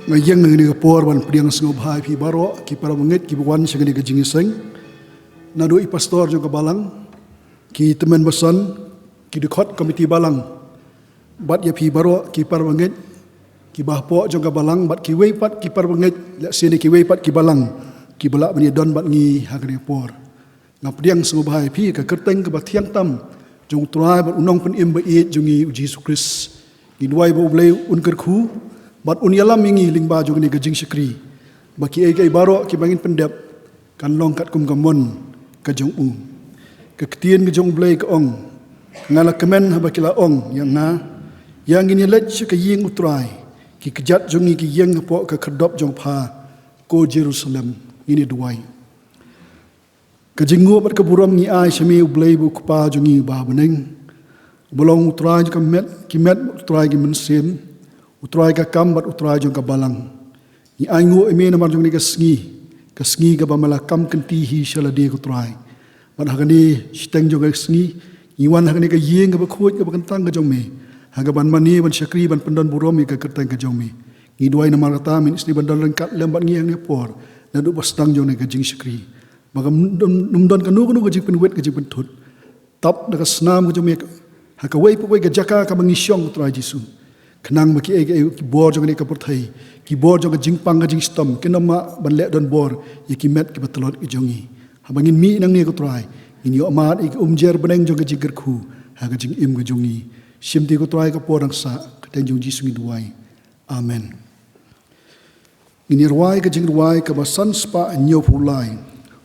ngayang ngani kapor ban priang sengob hai pi baro ki para mengit ki buwan sengani ke jingiseng nado i pastor jo balang ki teman besan ki dikot komiti balang bat ya pi baro ki para mengit ki bahpo jo balang bat ki weipat ki para mengit la sini ki weipat ki balang ki balak bani don bat ngi hagani por ngapriang sengob hai pi ka kerteng ke batiang tam jong trai bat unong pen im be jongi uji Yesus Kristus Giduai bo blay unkerku, bat unyalam mingi lingba juga ni gajing syukri. Baki ai baro ki bangin pendep kan long kat kum gamon kajong u. Keketian kajong blay ke ong. Ngala kemen habakila ong yang na yang ini let ke ying utrai. Ki kejat jongi ki yeng po ke kedop jong pha ko Jerusalem ini duai. Kajingu bat keburam ni ai semi blay bu kupa jongi ba beneng. Belong utrai jika kimet utrai ki mensim utrai ka kambat utrai jong ka balang ni aingu eme namar jong ni ka sngi ka bamala kam kenti hi shala de utrai ban hagani steng jong ka sngi iwan hagani ka yeng ka bakhoj ka bakantang ka jong me haga ban mani ban syakri ban pendon burom ka kerteng ka jong me ni duai namar ta min isni bandal lengkat lembat ngiang ni por na du bastang jong ni ka jing syakri magam numdon ka nu ka jing penwet ka jing pentut tap da ka snam ka jong me Hakawai pukoi ke jaka ka mangisyong utrai Jisu. Kenang baki ki bor jong ni ka perthai, ki bor jong ka jingpang ka jingstom, kenama ban le don bor ye ki met ki batalot ki jongi. Habangin mi nang ni ka utrai, ini amat ik umjer beneng jong ka jiger khu, ha ka jing im ka jongi. Simti ka utrai ka porang sa ka ten jong Jisu ngi duai. Amen. Ini ruai ka jing ruai ka basan spa nyo pulai.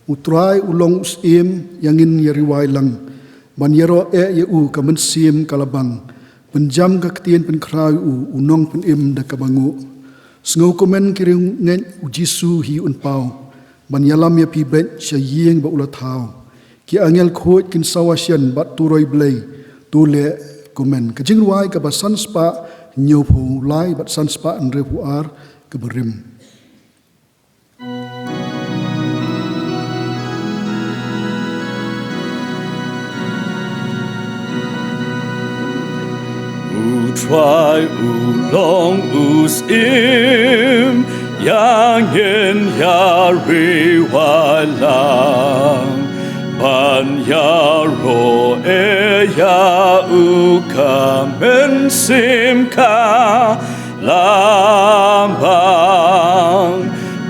Utrai ulong usim yangin ye riwai lang. Ban yero ye u ka mensim kalabang penjam ka ketien pen krai u unong pen im da kabangu sngo komen kiring ngen u Jisu hi un pau ban yalam ya pi bet syayeng ba ula thau ki angel khoj kin sawasian bat turoi blai tu le komen ka jing ruai ka basan spa nyopu lai bat san spa andre pu ar ke berim Utrai ulong usim yang yen yari walang ban yaro ya uka mensim ka lambang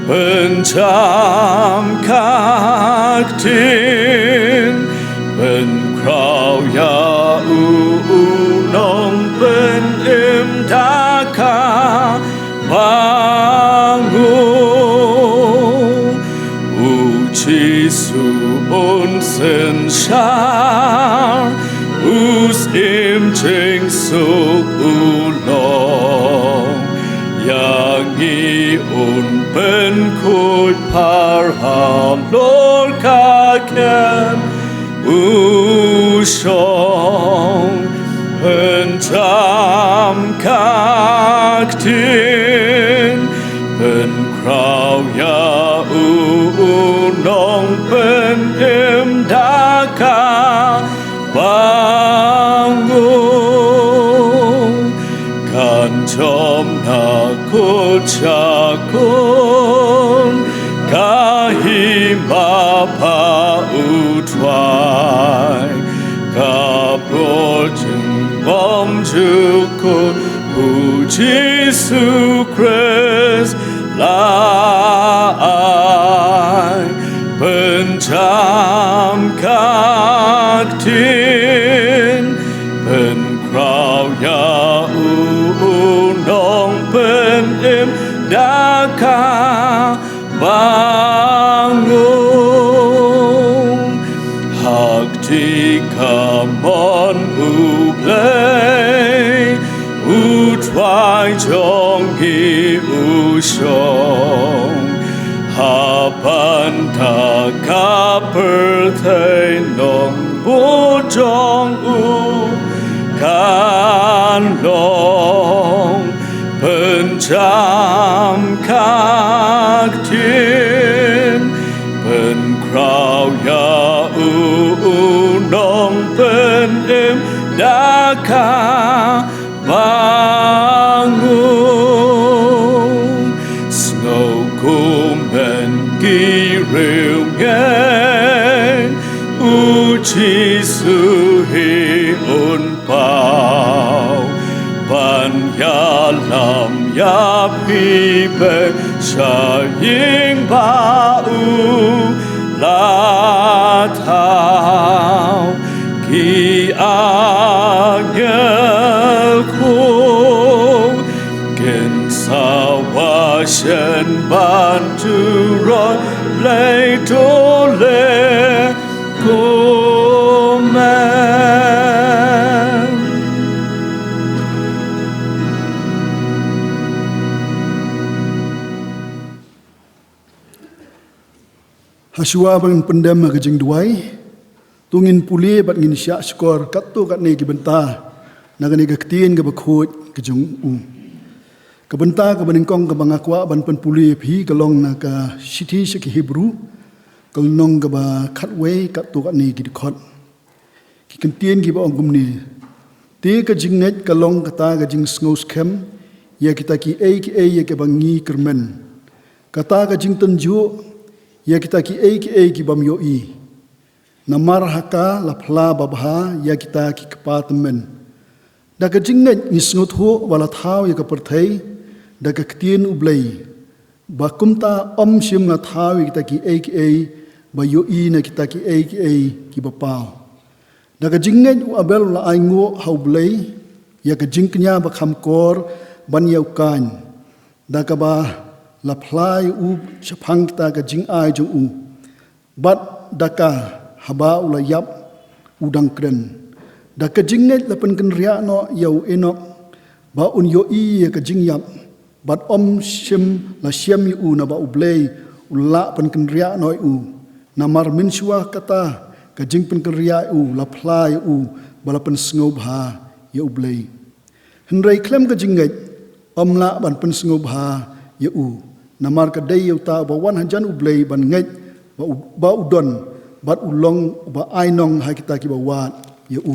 pencam kaktin penkrau ya unong pen im daka bangu uci su unsen shar us im ching suk ulong yang i un pen kut parham lor kaken ushong pencam kaktin penkrau ya unong pen im daka bangu kantom na kucakun kahima pa utwai kaprojeng Om Jukut Puji Yesus Kristus lai pencam kaktin penkrau ya unong pen im daka bangun hak tikamon ublay utwai jongi usyong hapan taka perthai nong bujong u kan long pencam kaktin penkrau ya unong pen im daka bangun 比被杀因把乌拉逃给阿耶哭跟萨瓦神班主罗雷多雷古门。Haswa bang pendam kejeng duai, tungin pulih bat ngin syak skor katto kat ne ki benta, nagani ka ktien ka bakhot kejeng ka benta ka baningkong ka bangakwa ban pen pulih phi ka long na ka sithi sik Hebrew, ka nong ka ba khatwe katto kat ne ki khot, ki kentien ki ba ongum ni, te ka jinget ka long ka ta ka jing sngaus kem, ya kita ki ya ka bangi kermen, kata ka jing tenju ya kita ki bam yoi namar haka lapla babha ya kita ki kepatemen da ka jinget ni sngot ho wala thau ya ka perthai da ka ktien ublei ba kumta om sim na thau ya kita ki ba yoi na kita ki ki ba pau da ka jinget u abel la aingo hau blei ya ka jingknya ba khamkor ban yau kan da ka ba la plai u chapang ta ka jing ai jong u bat daka haba ula yap udang kren da ka jinget la pen kan ria no yau enok ba un yo i ka jing yap bat om sim la siam u na ba ublei ula pen kan ria no u na mar min shwa kata ka jing pen kan ria u la plai u bala pen sngob ha ya ublei henrei klem ka jinget om la ban pen sngob ha ya u namar ka day ta ba wan hanjan ublei ban ngai ba udon bat ulong ba ainong ha kita ki ba wat ya u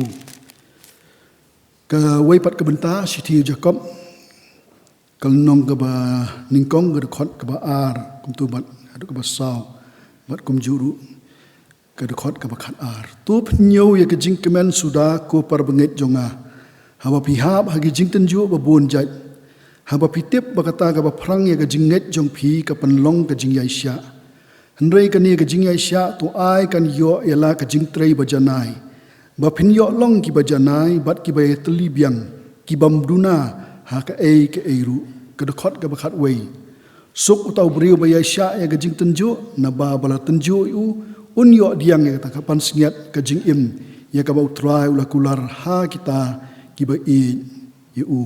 ka wei pat ka benta sithi Jacob kal nong ka ba ningkong ka khot ka ba ar kum tu bat adu ka ba saw bat kum juru ka khot ka ba khat ar tu phnyo ya ka jing kemen suda ko par banget jonga hawa pihap ha gi jing tenju ba bon jai haba pitip bakata ka ba phrang ya ka jinget jong phi ka panlong ka jing yai sha hnrei ka ni ka jing yai sha tu ai kan yo ela ka jing trei ba janai ba phin yo long ki ba janai bat ki ba tli biang ki bam duna ha ka ru ka khot ka ba khat wei suk utau briu ba yai sha ya ka jing tenju na ba bala tenju u un yo diang ya ta ka pan singet ka jing im ya ka ba utrai ula kular ha kita ki ba u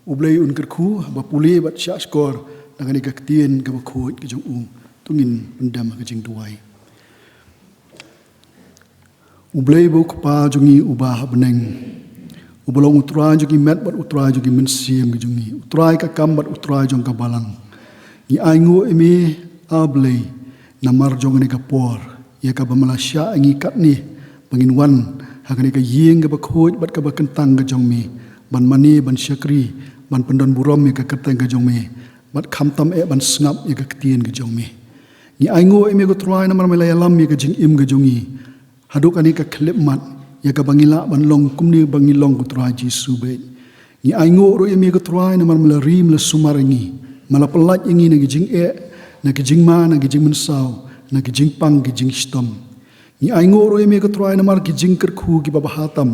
ublei un kerku ba puli bat syak skor nangani ka ktien ka bakhot ka jong tungin pendam ka jing duai ublei bu pa jungi ubah beneng ublong utrai jungi met bat utrai jungi mensim ka jungi utrai ka kam bat utrai jong ka balang ni aingo emi ablei namar jong ni ka por ya ka ba malasya ngi kat ni pengin wan hakani ka yeng ka bakhot bat ka ba kentang ka jong mi ban mani ban syakri ban pendon burom ya ka keteng ka jong me bat kham tam ban snap ya ka ktien ka jong me ni aingo eme ko trai namar melaya lam ya ka jing im ka jongi haduk ani ka klip mat ya ka bangila ban long kumni bangilong ko trai jisu be ni aingo ro eme ko trai namar melari mel sumarangi mala pelat ingi na jing na jing ma na jing mensau na jing pang ki jing stom ni aingo ro eme ko trai namar ki jing kerkhu ki babahatam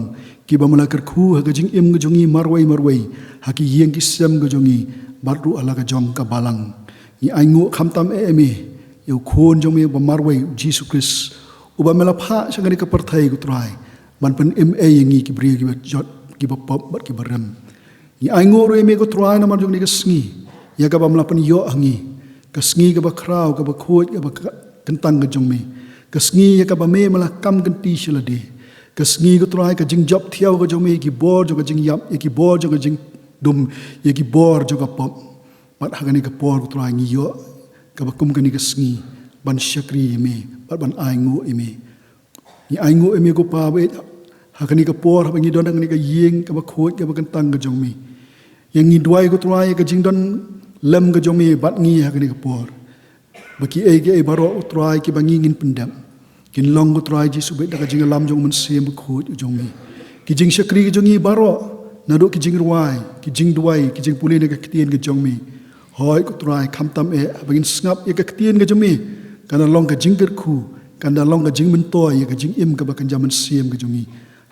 ki ba mala kerkhu ha jing im ga jongi marwai ha ki yeng ki sem ga jongi baru ala ga jong ka balang ni aingo khamtam eme eu khon jong me ba marwai Jesus Christ uba mela pha sangani ka parthai gu trai ban pen yengi ki bri ki jot ki ba pop bat ki baram ni aingo ro eme ko trai na mar jong ni ka sngi ya ka ba mala pen yo angi ka sngi ka ba krau ka ba khot ka ba kentang ga jong me ka sngi ya ka ba me mala kam kan ti shalade ka sngi ko trai ka jing job thiaw ka jong me ki bor jo ka jing yap ki bor jo ka jing dum ye ki bor jo ka pop pat hagani ka por ko trai ngi yo ka ba kum ka ni ka sngi ban syakri me pat ban aingo eme ni aingo eme ko pa be hagani ka por ha ngi don ngi ka yeng ka ba khot ka ba kentang ka jong me yang ngi duai ko trai ka jing don lem ka jong me bat ngi hagani ka por baki ai baro trai ki bangi ngin pendam kin long ko trai ji subet da jing lam jong men sem ko jong mi ki jing shakri ki jongi baro na do ki jing ruai ki jing duai ki jing puli ne ka ktien ki jong mi hoi ku trai kam tam bangin ngap ye ka ktien ga jumi kana long ka jingker khu kana long ka jing mentoy ye ka jing im ka bakan jaman siem ga jungi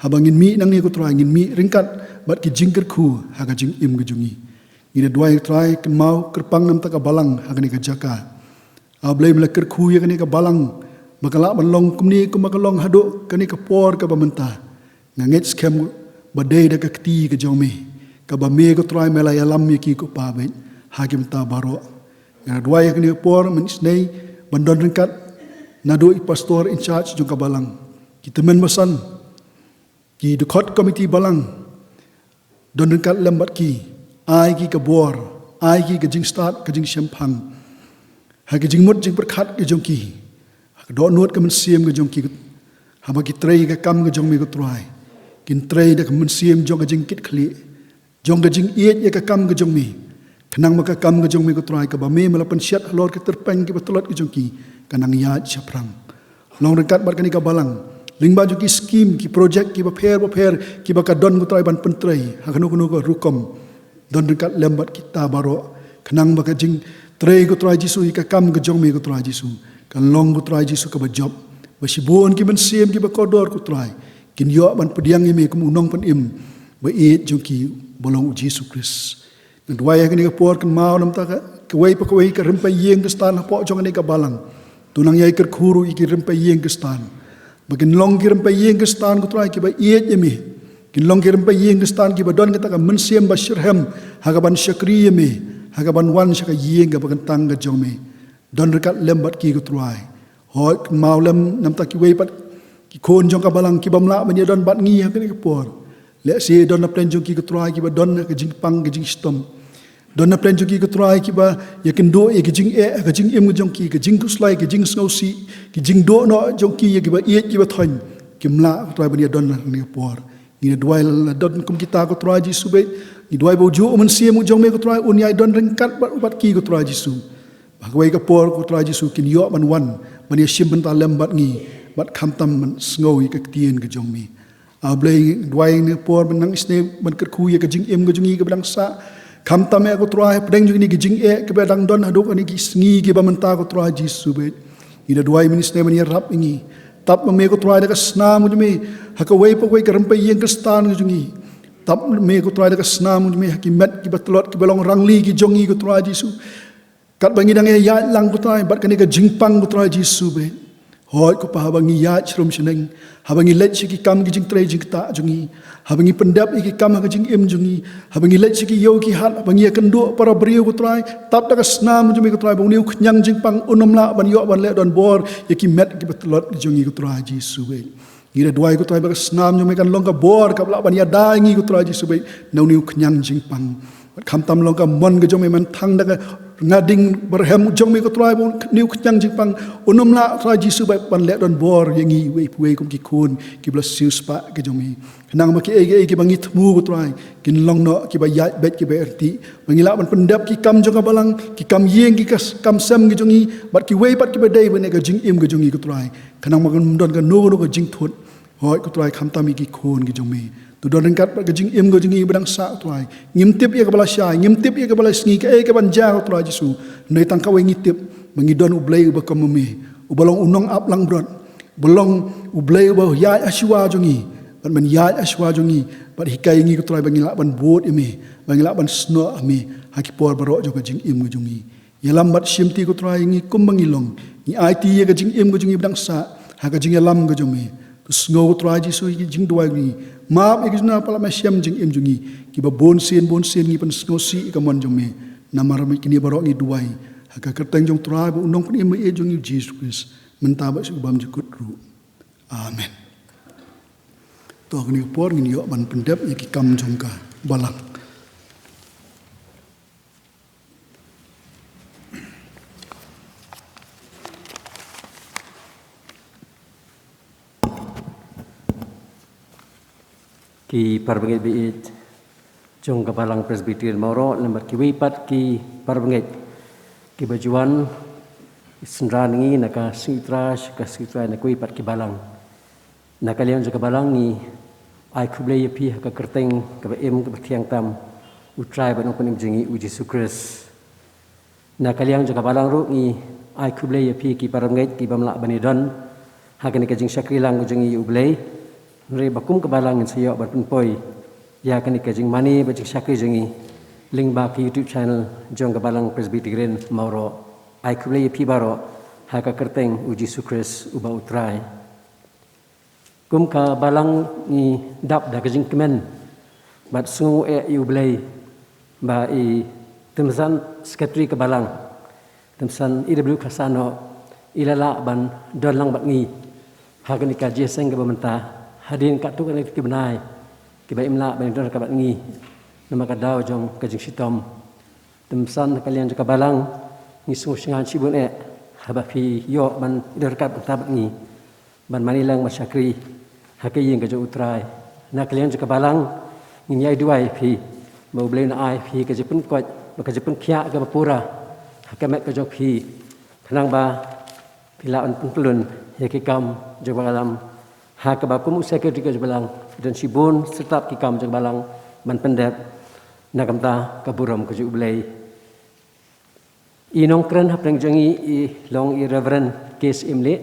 habangin mi nang ni ku trai ngin mi ringkat bat ki jingker khu ha ka jing im ga jungi ina duai trai kan mau kerpang nam ta ka balang ha ka ni ka jaka ablai mala ker khu ye ka ni ka balang makala balong kumni ku makalong hado ka ni ka por ka bamenta nganget skem badai da ka kti ka jomi ka ba me ko trai mela ya lam ye ki ko pa ben hakim ta baro ya dua yang ni por menisnei bandon ringkat nado i pastor in charge juga balang kita men masan ki dekot komiti balang don ringkat lembat ki ai ki ka bor ai ki ka jing start ka jing sempang ha ka jing mut jing berkat ka jong ki ha do nuot ka men siem ka jong ki ha ba ki trei ka kam ka jong mi ko trai kin trei da ka men siem jong ka jing kit khli jong ka jing iet ya ka kam ka jong mi kenang maka kam ke jong mi ko trai ka ba me melapan siat lor ke terpeng ki batolot ke jong ki kanang ya chaprang long dekat bar kani ka balang ling ba ki scheme ki project ki ba pher ki ba ka don ko trai ban pentrai ha kanu ko rukom don dekat lembat kita baro kenang maka jing trei ko trai jisu ka kam ke jong mi ko trai jisu kan long ko trai jisu ka ba job ba sibon ki ban siem ki ba kodor ko trai kin yo ban pediang mi ko unong pan im ba eat jong ki bolong jisu Kris dua yang ni kapor kan mau nam ta ka wei pa ka wei ka rempai yeng ke stan po jong ni ka balang tunang yai ker khuru iki rempai yeng ke stan bagin long ki rempai yeng ke stan ko trai ki ba iet yemi kin long ki rempai yeng ke stan ki ba don ka men siem ba shirhem ha ka ban shakri yemi ha ka ban wan shaka yeng ka bagan tang ka jong me don rekat lembat ki ko trai hoi mau lem nam ta ki wei pat ki kon jong ka balang ki bamla ban don bat ngi ha ni kapor le se don na plan jong ki ko trai ki ba don ka jing pang ka jing stom don na plan jong ki ko trai ki ba ya ken do e ki jing ka jing im jong ki ka jing kuslai ka jing snau si ki jing do no jong ki ya ki ba iet ki ba thon ki mla ko trai ba ni don na ni por ni duai la don kum kita ko trai ji su be ni duai bo ju men sie mu jong me ko trai un yai don ringkat bat ki ko trai ji su ba ko ka por ko trai ji su kin yo ban wan ban ya sim ban ta lem bat ngi bat kham tam man snau i ka tien ka jong me ablai duai ni por ban nang isne ban ker khu ya ka jing im ka jong i ka blang sa kham tam ko trai pedeng jong ni ki jing ka badang don hadok ani ki sngi ki ba menta ko trai ji su be ida duai minister man ya rap ingi tap me ko trai da ka sna mu me ha ka wei pa wei ka rempai yeng ka stan jong i tap me ko trai da ka sna mu me ha ki met ki batlot ki balong rangli ki jong i ko trai ji su kat bangi dang ya lang ko trai bat ka ni ka jingpang ko trai ji su be hoi ko pa bangi ya chrum sheneng habangi let ki kam ki jing trai jing ta jongi habangi pendap ki kam ka jing im jongi habangi let ki yo ki hat bangi kan do para brio ko trai tap da snam jongi ko trai bang niu khnyang jing pang unom la ban yo ban le don bor ye ki met ki betlot jongi ko trai ji suwe gira duai ko trai ba snam jongi kan long ka bor ka la ban ya dai ngi ko trai ji suwe nau niu khnyang jing pang kham tam long ka mon ka jongi man thang da ngading berhem jongi ko trai bon niu khnyang jing pang unom la trai ji suwe ban le don bor ye ngi we kum ki kun ki blas siu spa ke jongi nang ma ki ki bangi thmu ko trai kin long no ki ba ya bet ki ba erti bangila ban pendap ki kam jonga balang ki kam yeng ki kam sam ki jongi bat ki we bat ki ba dai bane ka jing im ke jongi ko trai kanang ma don ka no no ka jing thot hoi ko trai kham tam ki khon ki jongi tu don kat ka jing im ko jongi badang sa trai ngim tip ye ka bala sha ngim tip ye ka bala sngi ka ban ja ko trai jisu nei tang ka we ngi tip mangi don u blai ba kam me u balong unong ap lang brot belong u blai ba ya ashwa jongi ban man ya ashwa jongi ban hikai ngi ko trai bangila ban bot ime bangila ban sno ame haki por baro jo ka jing im ko jongi yelam bat simti ko trai ngi kum bangilong ni it ye ka jing im ko jongi badang sa ha ka jing yelam ko jongi tu sno ko trai ji su ki jing duai ni map e kisna pala ma siam jing im jongi ki ba bon sen ngi pan sno si ka mon jongi namar mi kini baro ngi duai ha ka kerteng jong trai ba unong pun im e jongi Jesus Christ mentaba su bam jukut ru amen to ni por ni yo ban pendep ni ki kam jong ka balang ki parbangit biit jong kapalang presbyterian Moro lembar ki wipat ki parbangit ki bajuan isnrangi naka sitraj ka sitra na wipat ki balang nakalian jong kabalang ni ai kublay pi ka kerteng ka em ka tiang tam utrai ban opening jingi u Jesus Christ na kaliang juga balang ru ngi ai kublei pi ki paramngai ki bamla banidon hakan ka jing syakri lang jing i ublei re bakum ka balang in sayo bat poi ya kan ka jing mani ba jing syakri jing i link ba ki YouTube channel jong ka balang Presbyterian Mauro ai kublei pi baro haka kerteng uji sukres uba utrai kum ka balang ni dap da ka jing kemen bat sungu i ublei ba i temsan sekretari ke balang temsan IW Kasano ilala ban don lang bat ngi hagan ka jeseng ke bamenta hadin ka tu kan ki benai ki ba imla ban don ka bat ngi nama ka daw jong ka jing sitom temsan kalian ka balang ngi sungu singan cibun haba pi yo ban derkat tabat ngi ban manilang masyakri hakayin ka jo utrai na kalian ka balang ngi ai duai pi mau beli na ai pi ka jepun ko baka jepun kia ke bapura hakamet ke jok hi kenang ba pilaun pengkelun ya ki kam jok balam ha ke bakum sekretari ke balang dan sibun setap ki kam jok balang man pendep na kamta ke buram ke jok belai inong kren hapeng jangi i long i reverend case imle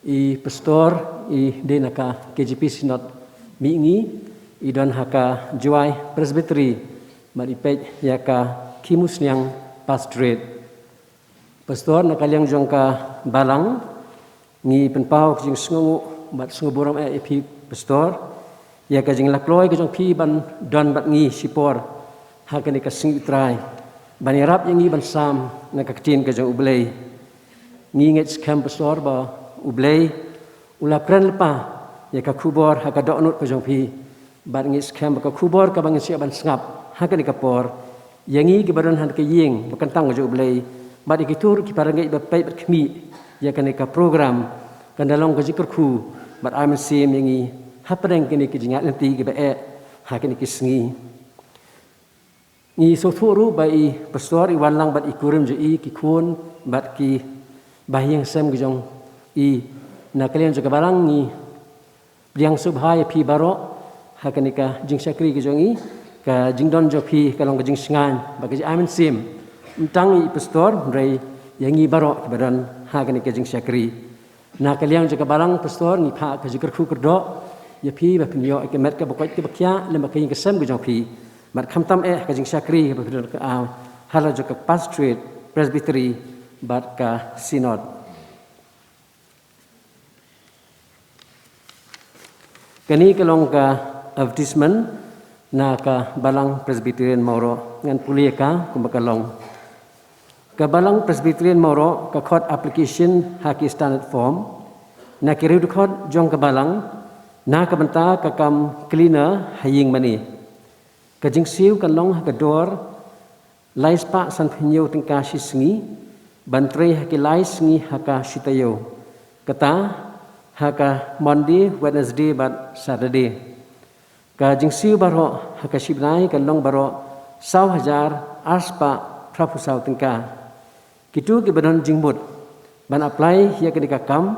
i pastor i denaka KJP Synod mingi i don haka juai presbytery maripej yaka kimus niang pastorate pastor na kaliang jongka balang ngi penpau jing sungu bat sungu boram pi pastor yaka jing lakloi ke jong pi ban don bat ngi sipor hakani ka sing trai ban yarap yang ngi ban sam na ka tin ke jong ublei ngi nget skam pastor ba ublei ula kren lepa yaka kubor haka doknut ke jong pi bat ngi skam ka kubor ka bang siap ban sengap hakan ikapor yangi gibaran han ke ying bakantang jo blai bad ikitur ki parangai bapai berkemi ya kan ka program kan dalong ke zikr khu bad am sim yangi hapreng kini ki jingat nanti ki ba hakan ki sngi ni so thuru bai pastor i walang bad ikurim jo i ki khun bad ki bahyang sam ki jong i na kalian jo balang ni yang subhai pi baro hakan ka jing syakri ki jong i ka jingdon jopi kalong ka jing singan bagi amen sim entang i pastor rei yangi baro badan ha kan ka jing syakri na kaliang jaga barang pastor ni pha ka jikr khu kerdo ya pi ba pinyo ke met ka bokoi ke bakya le ma king ka sem ka jopi mat khamtam ka jing syakri ba badan ka hala joka pastorate presbytery bat ka synod kani kalong ka advertisement na ka balang Presbyterian Mauro ngan pulia ka kumbakalong ka balang Presbyterian Mauro ka khot application haki standard form na kiriu khot jong ka balang na ka banta ka kam cleaner haying mani ka jingsiu ka long ka dor lais pa san phinyo tingka sisngi bantre haki lais ngi haka sitayo kata haka Monday Wednesday but Saturday ka jingsiu baro haka sibnai ka long baro 1,000 arspa prapusau tingka kitu ki badan jingmut ban apply ya ke kam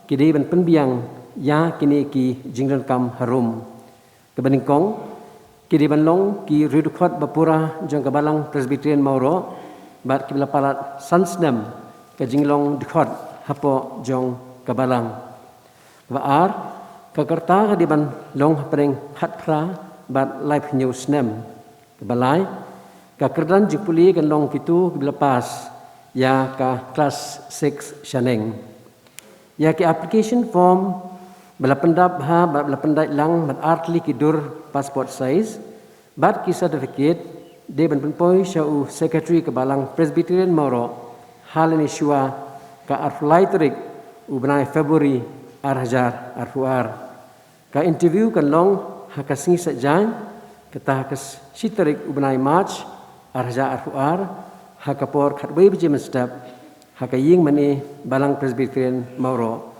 kidi ban penbiang ya kini ki jingran kam harum ke baningkong kidi ban long ki ridukhat bapura jong ka balang Presbyterian Mauro bat ki palat sansnam ke jinglong dikhat hapo jong ka balang waar kakarta ka di ban long hapreng hat pra bat live news nem balai ka kerdan jipuli kan long kitu lepas ya ka class 6 shaneng ya ki application form bala pendap ha bala pendai lang bat artli kidur passport size bat ki certificate de ban penpoi shau secretary ke balang Presbyterian Mauro halani shua ka arflaitrik ubnai February arhajar arfuar ka interview kan long hakasingi sajan kata hakas sitarik ubnai March arhajar arfuar hakapor khatbai bijem step hakaying mani balang Presbyterian Mauro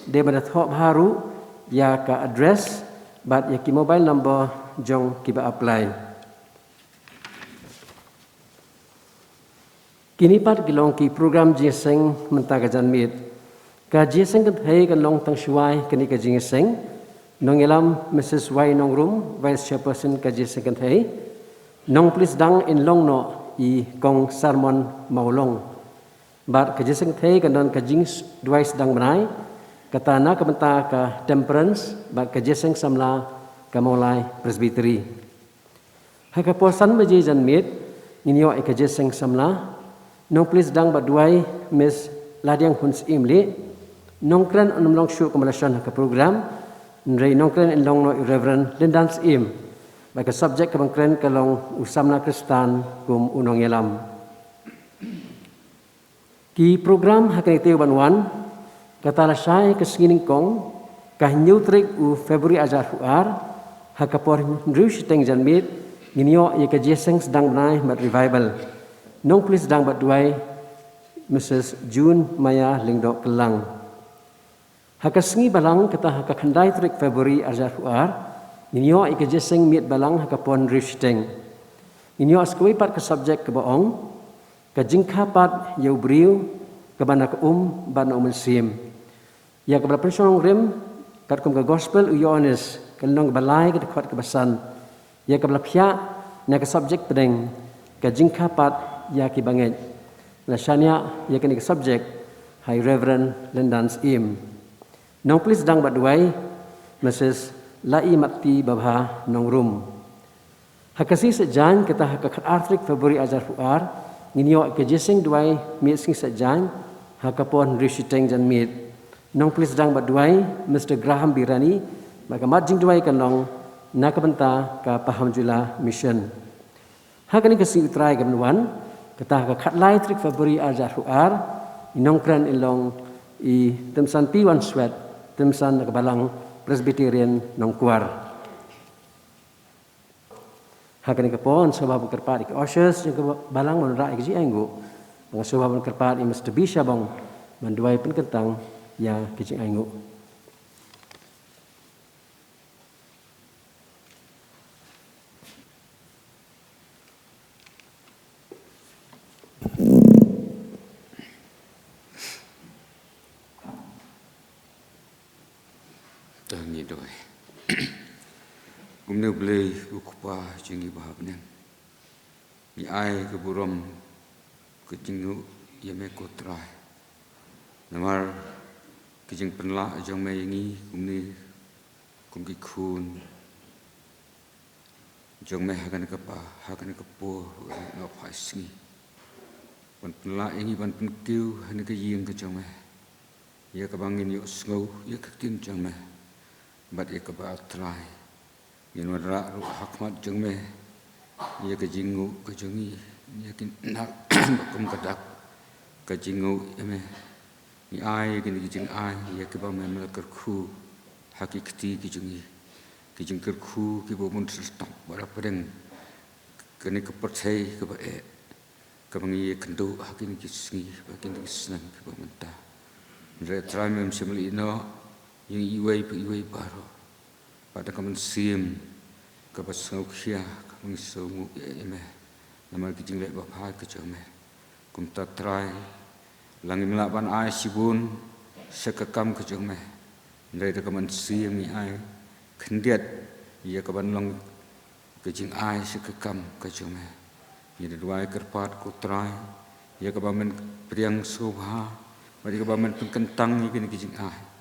de bana thop haru ya ka address bat ya ki mobile number jong kiba apply kini pat gilong ki program jeseng mentaga janmit ka jeseng kan hai kan long tang shuai kini ka jeseng nong elam Mrs. Y Nongrum Vice Chairperson ka jeseng kan hai nong please dang in long no i kong sermon maulong. Bat kejiseng thei kanon kajing duai sedang benai, kata na kebenta ka temperance, bat kejiseng samla ka maulai presbytery. Hakaposan baji jan mit, ninyo i kejiseng samla, nong please dang bat duai Miss Ladiang Huns Imli, nong kren onumlong syu kemalasan ka program, nrei nong kren inlong no Reverend Lindans Im, baka subjek kabang kren kalong usamna Kristan kum unong yelam. Ki program hakan itu banwan kata rasai kesengining kong kahnyu trik u Februari ajar huar hakapor nriu teng janmit nginyo ye kajeseng sedang benai mat revival nong please sedang bat duai Mrs. June Maya Lingdok Kelang hakasengi balang kata hakakhandai trik Februari ajar huar nginyo ye kajeseng mit balang hakapor nriu teng nginyo askoi pat ke subjek ke boong kajingkapat yau beriu kebana ke bana sim ya kebala pensyong rim kat kum ke gospel u Yohanes kelong balai ke dekat kebasan ya kebala pihak na ke subjek pedeng kajingkapat ya ki banget lasanya ya ke subjek High Reverend Lindans Im nong please dang baduai Mrs. Lai Mati Babha nong rum hakasi sejan kita hakakat artrik Februari ajar huar nginyo kejeseng duai mit sing sajan hakapon risiteng jan mit nong please dang baduai Mr. Graham Birani maka majing duai kanong nakabenta ka paham jula mission hakani kesing utrai gamnuan kata ka khatlai trik Februari ajar huar inong kran ilong i temsan piwan swet temsan nakabalang Presbyterian nong kuar hakani kapon sebab kerpat ik oshers yang balang menra ik ji anggo ang sebab kerpat i Mr. Bisha bang manduai penkentang ya kicing anggo tangi doi gumne blei ukpa jingi bahabnen ni ai ke burom ke jingu yeme kotrai namar ke jing penla jong me ngi gumne kumki khun jong me hagan ke pa hagan ke po no phaisni ban penla ngi ban penkiu han ke ying ke jong me ya ke bangin yo sngau ya ke tin jong me bat ya ke ba trai yang wadra ru hakmat jeng me ia ke jingu ke jengi ia kin nak kum kadak ke jingu me ni ai ke ni jing ai ia ke ba me melker khu hakikati ke jengi ke jing ker khu ke bo mun stop bara pedeng ke ni ke percaya ke ba ke bangi kendo hakin ki singi ba kin ki senang ke ba menta re try mem semli no yang iwai baro pada kaman sim kabasau khia kaman songu eme nama kijing le bapa ke jome kum ta try langi melaban ai sibun sekakam ke jome ndai da kaman sim ni ai khendiat ia kaban long kijing ai sekakam ke jome ia duai kerpat ku try ia kaban priang sobha bagi kaban penkentang ni kijing ai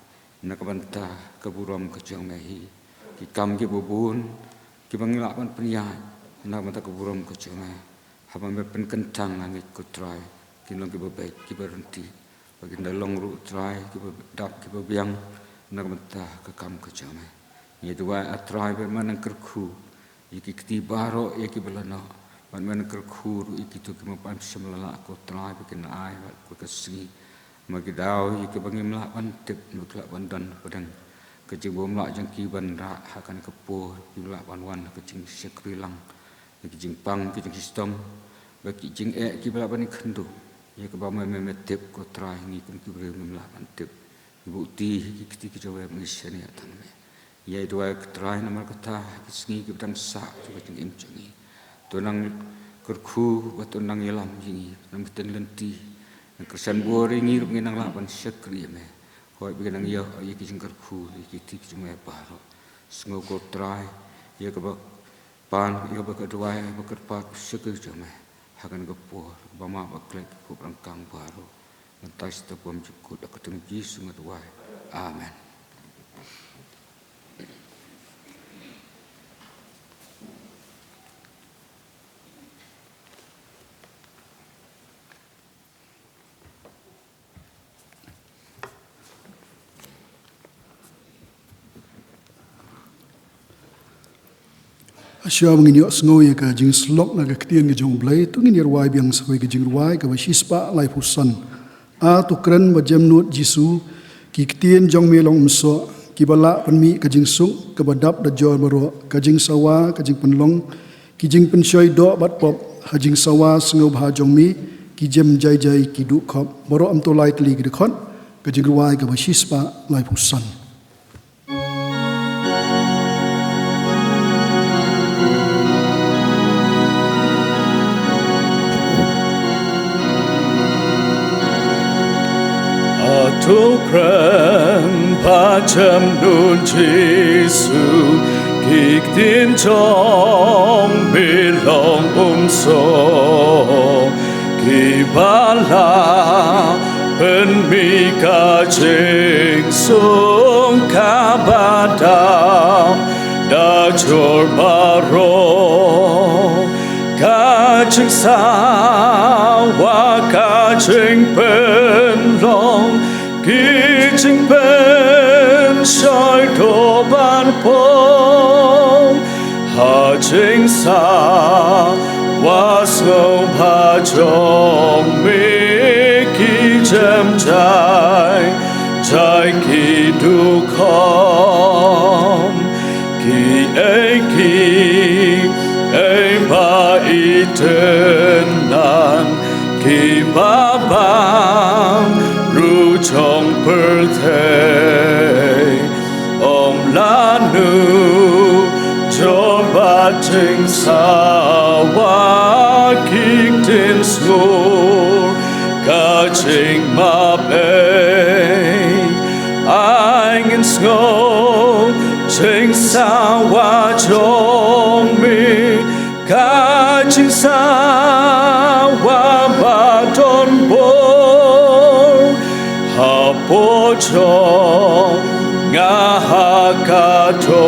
nak banta keburom ke jome hi ki kam ki bubun ki bangilapan peniyat nak mata keburom ke jome haba me penkentang angit ku try ki long ki baik ki berhenti bagi ndalong ru try ki dap ki biang nak mata ke kam ke jome ye dua atrai berman kerku iki kti baro iki belano man kerku iki tu ki mapan semlala ku try bikin ai ku kesi magi dau iki bangilapan tip nuklapan dan pedang kecing bomla jengki bandra akan kepo jumlah panwan kecing sekrilang kecing pang kecing sistem bagi jing ki belapan kendo ya ke bama memetep ko trai ni kun ki bre jumlah pantep bukti ki jawa mengisani atan me ya dua trai nomor kata kisngi ki bidang sa kecing imcengi tonang kerku watonang yelam jingi nam ten lenti kersan boringi nginang lapan sekri me koi bikin ang yo ye kijing kerku ye tik cuma baro sengo ko try ye ke pan ye ke dua ye ke pat seker cuma hakan kepo bama baklek ku rangkang baru mentas tepom cukup aku teng Yesus ngatuai amen. Asyam ngin yo sngo ye ka jing slok na ka ktien ge jong blai tu ngin yerwai biang soi ge jing ruai ka bashispa lai pusan a tu kran ba jam nut jisu ki ktien jong me long so ki bala panmi ka jing sung ka badap da jor baro ka jing sawa ka jing penlong ki jing penshoi do bat pop ha jing sawa sngo bha jong mi ki jem jai jai ki du khop baro am to lai kli ge khon ka jing ruai ka bashispa lai pusan. Tukran pacem nun Jesu kik tin chong bilong so ki bala pen mi ka ching sung ka badam da chor baro ka ching sa wa ka ching pen long ki ching pen shoi to ban pong ha ching sa wa so pa chong mi ki jem jai jai ki du khom ki ba iten nan ki ba bang ru chong per thei om la nu chong ba ching sa wa king tin snor ka ching ma pe anh in snow ching sa wa chong mi ka ching sa wa ba ton bo po chong nga ha ka to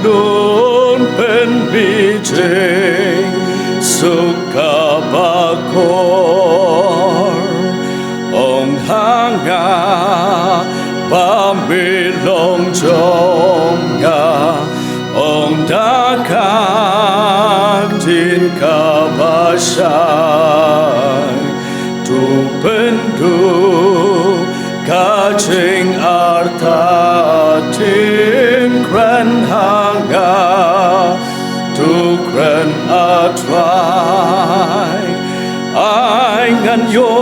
nun pen bi ching suka ba kor ong ha nga ba mi long chong nga ong da ka tin ka ba shai tu pen du ka ching artha tin kran hanga tu kran a try ai ngan yo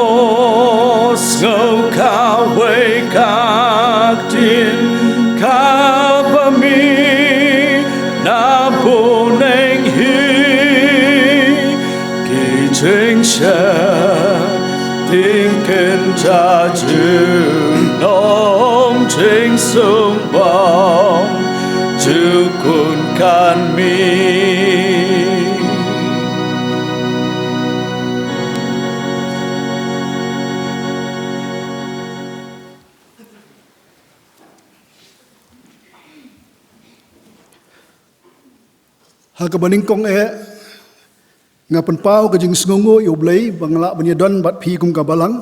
so ka we ka tin ka pa mi na po neng hi ki ching sha tiếng khen cha chữ nóm chính sông bóng chữ cồn can mi Hakabaning kong ngapan pau ka jing sngongo yo blai bangla banya don bat phi kum ka balang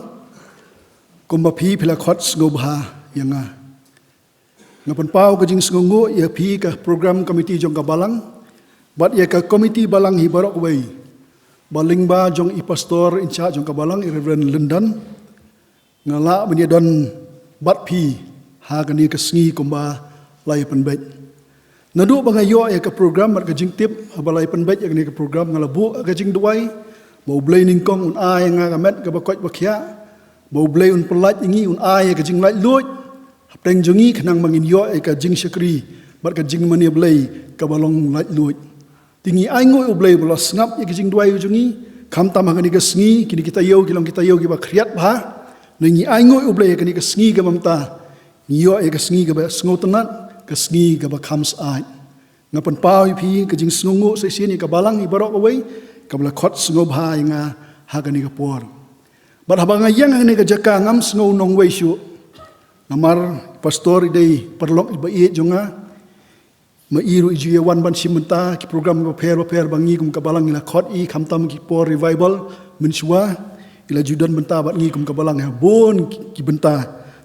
kum ba phi phila khot sngo bha yanga ngapan pau ka jing sngongo ya phi ka program committee jong ka balang bat ya ka committee balang hi barok wei baling ba jong i pastor in charge jong ka balang Reverend London ngala banya don bat phi ha ka ni ka sngi kum ba lai pan bet nadu bangayo ya ka program mat ka jing tip abalai penbet ya ni ka program ngalabu ka jing duai mau blai ning kong un ai nga ka met ka bakot bakhya mau blai un pelat ingi un ai ka jing lai lut hapteng jongi khnang mangin yo ka jing shakri mat ka jing mani blai ka balong lai lut tingi ai ngoi blai bolos ngap ya ka jing duai jongi kham tam ha ni ka sngi kini kita yo ki ba khriat ba ningi ai ngoi blai ka ni ka sngi ka mamta yo ka sngi ka ba sngotanat kasngi ka ba khams ai ngapan pau phi ka jing snungu se sini ka balang i barok away kabla khot sngo bha inga hagani ka por bat habanga yang ne ka jaka ngam sngo nong wei shu namar pastor dei perlok ba ie jonga ma iru iju wan ban simenta ki program ko per bangi kum kabalang ila khot i khamtam ki por revival menshwa ila judan benta bat ngi kum kabalang ha bon ki benta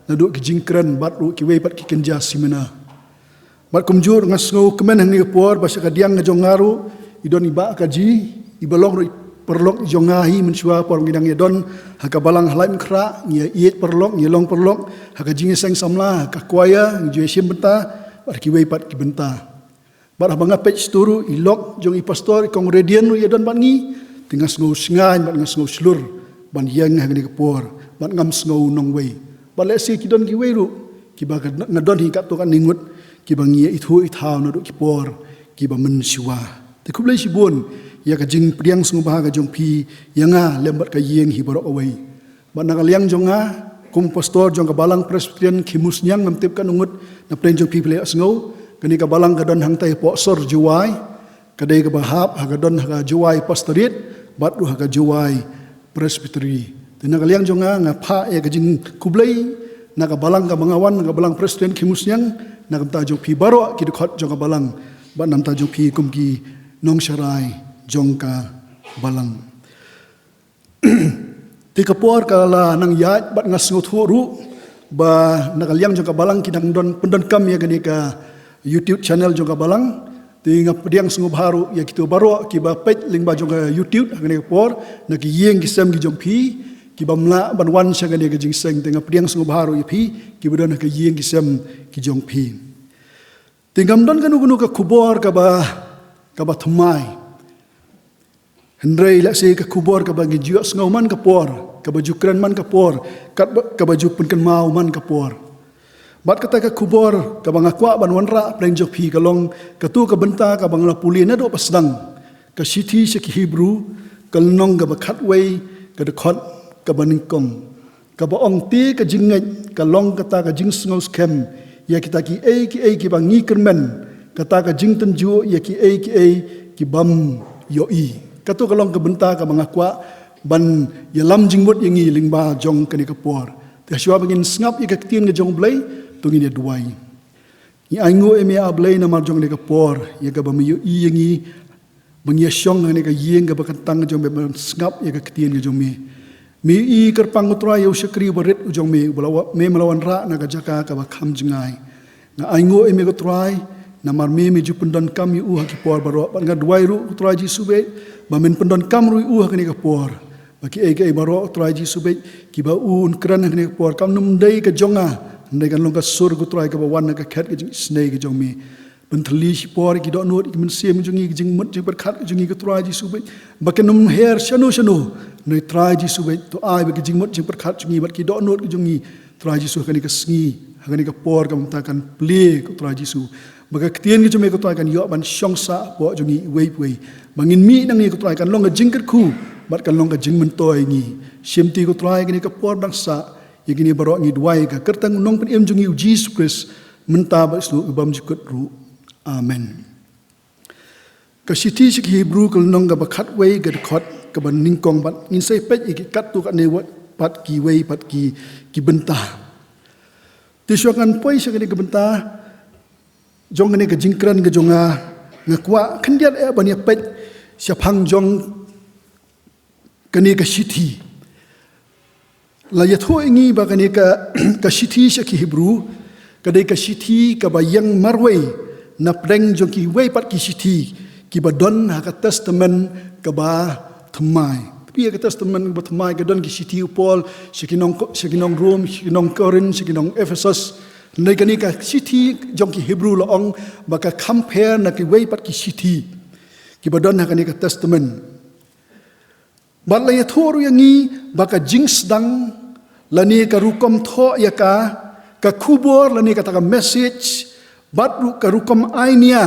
nadu ki jingkran bat ru ki wei pat ki kenja simena bat kumjur ngasngo kemen ngi por basa ka diang ngajongaru idon iba ka ji ibalong ru perlok jongahi menshwa por ngidang yadon ha kabalang halaim khra ngi iet perlok ngi long perlok ha ka jingi sang samla ka kwaya ngi sim benta bat ki wei pat ki benta bat habanga page turu ilok jong i pastor kong radian ya don ban ngi tingas ngau singai bat ngas ngau slur ban yang hagni kapor bat ngam ngau nong wei bat le si ki don ki wei ru ki ba ngadon hi kat to kan ningut ki bangi ithu ithaw no do ki por ki ba men siwa te kublai si bon ya ka jing priang sngu ba ga jong pi yanga lembat ka yeng hi borok awai bat nakaliang jonga kum pastor jong ka balang presbyterian khimus nyang ngamtip kan ungut na plen jong pi ple sngu kani ka balang gadon hang tai po sor juwai kadai ka bahap hagadon ha juwai pastorit bat ru ha juwai presbytery tena kaliang jonga nga pha ya ka jing kublai na ka balang ka bangawan ka balang presbyterian khimusyang na ka ta jong pi baro ki khot jong ka balang bat nam ta jong pi kum ki nong sharai jong ka balang ti ka por ka la nang ya bat ngas ngotu ru ba na kaliang jong ka balang ki nang don pendon kam ya kani ka YouTube channel juga balang tinga pediang sungu baru ya kita baru kiba page link ba juga YouTube ngene por na ki yeng ki sem ki jompi kiba mla ban wan sha ngene ki jingseng tinga pediang sungu baru ya pi kiba don ka yeng ki sem ki jompi tingam don kanu kanu ka kubor ka ba thumai hendrei la se ka kubor ka ba gi jiwa sungu man ka por ka ba jukran man ka por ka ba jupun kan mau man ka por bat kata ka kubor ka bang akwa ban wanra prenjok pi kalong katu ka benta ka bang la puli na do pasdang ka sithi se ki Hebrew kalnong ka bakhat wei ka de khot ka baningkong ka ba ong ti ka jingai ka long kata ka jing sngo skem ya kita ki bang ngi kermen kata ka jing tenju ya ki bam yo i katu kalong ka benta ka bang akwa ban ya lam jingbot yangi lingba jong ka ni ka por ta shwa bangin snap ya ka tien ga jong blai tungin ya duai ni aingo eme ablay na marjong ne ka por ya ka bamiyo i yangi bangia syong ne ka yeng ka bakantang jong be ngap ya ka ketien ka jong mi i kerpang utra yo syakri barit jong me balawa me melawan ra na ka jaka ka bakham jingai na aingo eme ka trai na mar me jupundon kam yu ha ki por baro ban ga duai ru utra ji sube bamen pendon kam ru ha ka ne ka por baki ai baro utra ji sube ki ba un kran ha ne ka por kam num dei ka jonga ndai kan longa sur gu trai ka bawan ka khat ki snei ki jongmi bentli si por ki do no ki men sem jongi ki jing mut jing berkhat jongi ki trai ji sube bakenum her shanu nei trai ji sube to ai ki jing mut jing berkhat jongi bat ki do no ki jongi trai ji su kan ka sngi kan ka por ka mta kan ple ko trai ji su baka ktien ki jome ko trai kan yo ban shong sa po jongi wei bangin mi nang ni ko trai kan longa jing kat khu bat kan longa jing men toy ngi shemti ko trai ki ka por dang sa yagini baro ngi duai ka kertang nong pen em jungi Jesus Christ menta ba su bam jikut ru amen ka siti sik Hebrew kal nong ga bakhat wei ga khot ka ban ningkong bat ngin sai pet iki kat tu ka ne wat pat ki wei pat ki benta ti syokan poi sa ga benta jong ne ka jingkran ga jonga ngakwa khandiat e ban ya pet syapang jong kani ka siti la yatho ingi ba kani ka sithi sha ki Hebrew kadai ka sithi ka bayang marwei na preng jong ki wei pat ki sithi ki ba don ha ka testament ka ba thmai pi ka testament ba thmai ka don ki sithi upol shikinong Rome shikinong Corinth shikinong Ephesus nei kani ka sithi jong ki Hebrew la ong ba ka compare na ki wei pat ki sithi ki ba don ha kani ka testament bat la yathoru yangi baka jings dang lani ka rukom tho ya ka kubor lani ka taka message bat ru ka rukom ainia